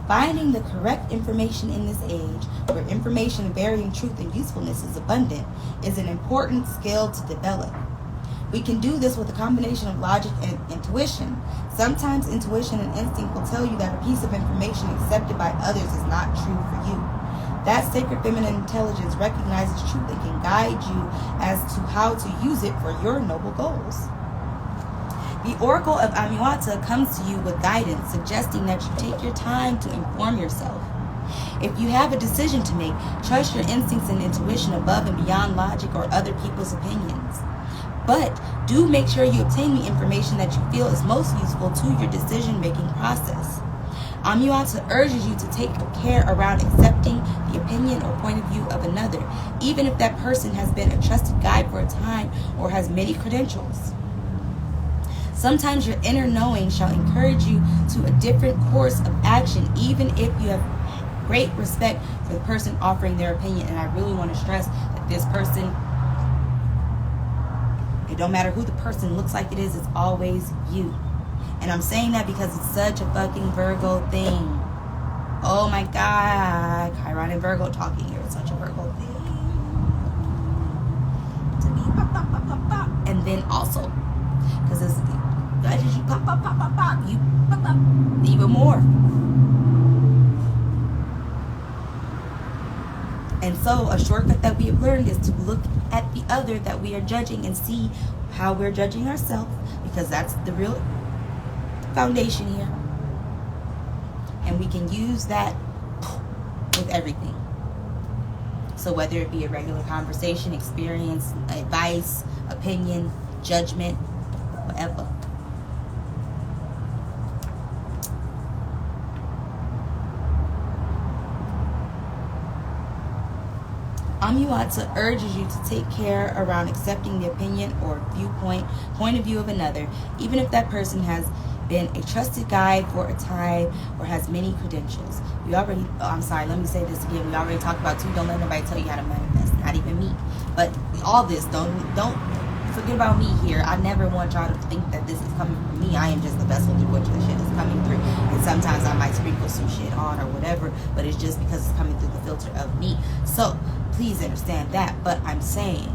Finding the correct information in this age, where information of varying truth and usefulness is abundant, is an important skill to develop. We can do this with a combination of logic and intuition. Sometimes intuition and instinct will tell you that a piece of information accepted by others is not true for you. That sacred feminine intelligence recognizes truth and can guide you as to how to use it for your noble goals. The Oracle of Amuata comes to you with guidance, suggesting that you take your time to inform yourself. If you have a decision to make, trust your instincts and intuition above and beyond logic or other people's opinions. But do make sure you obtain the information that you feel is most useful to your decision-making process. Amuata urges you to take care around accepting the opinion or point of view of another, even if that person has been a trusted guide for a time or has many credentials. Sometimes your inner knowing shall encourage you to a different course of action, even if you have great respect for the person offering their opinion. And I really want to stress that this person, it don't matter who the person looks like it is, it's always you. And I'm saying that because it's such a fucking Virgo thing. Oh my God. Chiron and Virgo talking here. It's such a Virgo thing. To me, pop, pop, pop, pop, pop. And then also, because as you pop, pop, pop, pop, pop, you pop, pop, even more. And so a shortcut that we have learned is to look at the other that we are judging and see how we're judging ourselves, because that's the real foundation here. And we can use that with everything. So whether it be a regular conversation, experience, advice, opinion, judgment, whatever. Amuata urges you to take care around accepting the opinion or point of view of another, even if that person has been a trusted guide for a time or has many credentials. We already talked about too, don't let nobody tell you how to manifest, not even me. But all this, don't forget about me here. I never want y'all to think that this is coming from me. I am just the vessel through which the shit is coming through. And sometimes I might sprinkle some shit on or whatever, but it's just because it's coming through the filter of me. So please understand that. But I'm saying,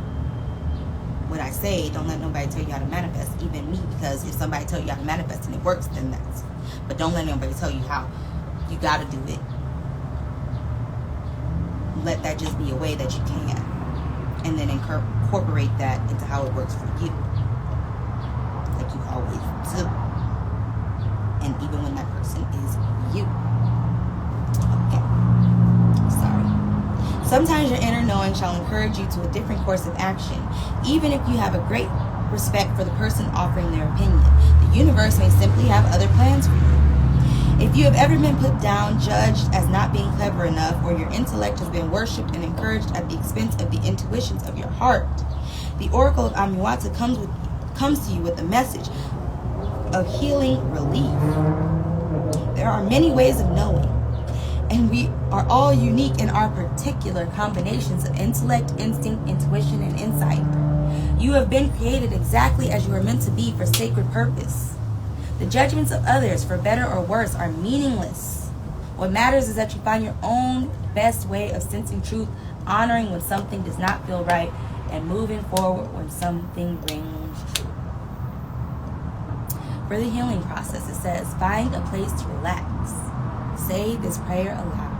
what I say, don't let nobody tell you how to manifest, even me, because if somebody tell you how to manifest and it works, then that's, but don't let nobody tell you how. You got to do it. Let that just be a way that you can, and then incorporate that into how it works for you, like you always do. And even when that person is you. Okay. Sorry. Sometimes your inner knowing shall encourage you to a different course of action, even if you have a great respect for the person offering their opinion. The universe may simply have other plans for you. If you have ever been put down, judged as not being clever enough, or your intellect has been worshipped and encouraged at the expense of the intuitions of your heart, the Oracle of Amiwata comes to you with a message of healing relief. There are many ways of knowing, and we are all unique in our particular combinations of intellect, instinct, intuition, and insight. You have been created exactly as you are meant to be for sacred purpose. The judgments of others, for better or worse, are meaningless. What matters is that you find your own best way of sensing truth, honoring when something does not feel right, and moving forward when something rings true. For the healing process, it says, find a place to relax. Say this prayer aloud.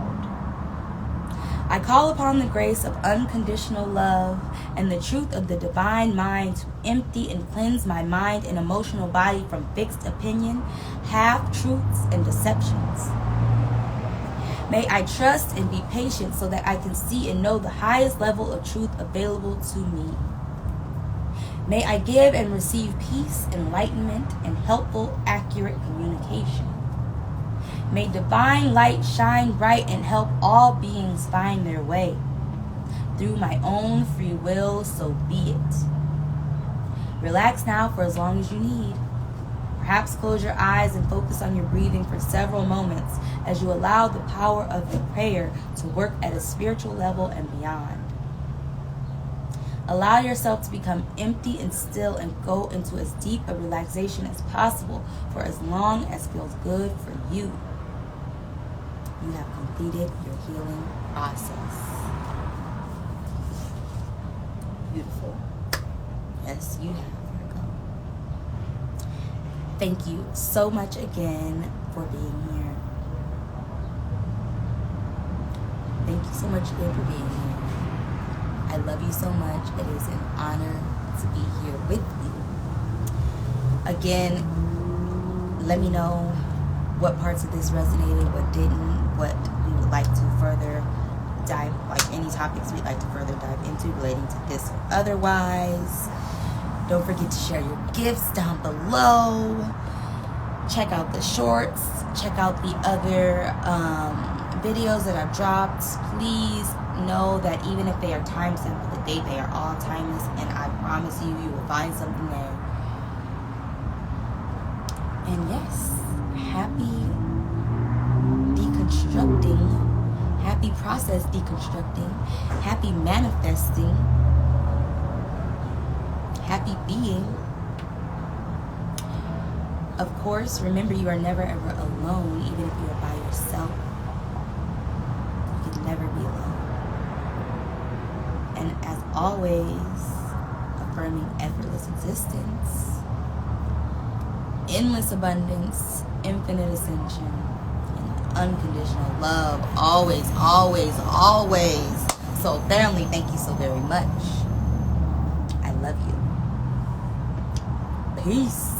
I call upon the grace of unconditional love and the truth of the divine mind to empty and cleanse my mind and emotional body from fixed opinion, half-truths, and deceptions. May I trust and be patient so that I can see and know the highest level of truth available to me. May I give and receive peace, enlightenment, and helpful, accurate communication. May divine light shine bright and help all beings find their way. Through my own free will, so be it. Relax now for as long as you need. Perhaps close your eyes and focus on your breathing for several moments as you allow the power of the prayer to work at a spiritual level and beyond. Allow yourself to become empty and still and go into as deep a relaxation as possible for as long as feels good for you. You have completed your healing process. Beautiful. Yes, you have, Virgo. Thank you so much again for being here. Thank you so much again for being here. I love you so much. It is an honor to be here with you. Again, let me know what parts of this resonated, what didn't, what we would like to further dive, like any topics we'd like to further dive into relating to this or otherwise. Don't forget to share your gifts down below. Check out the shorts. Check out the other videos that I've dropped. Please know that even if they are time-stamped for the date, they are all timeless, and I promise you, you will find something there. And yes, happy deconstructing, happy process deconstructing, happy manifesting, happy being. Of course, remember you are never ever alone, even if you are by yourself. You can never be alone. And as always, affirming effortless existence, endless abundance, infinite ascension, and unconditional love. Always, always, always. So family, thank you so very much. I love you. Peace.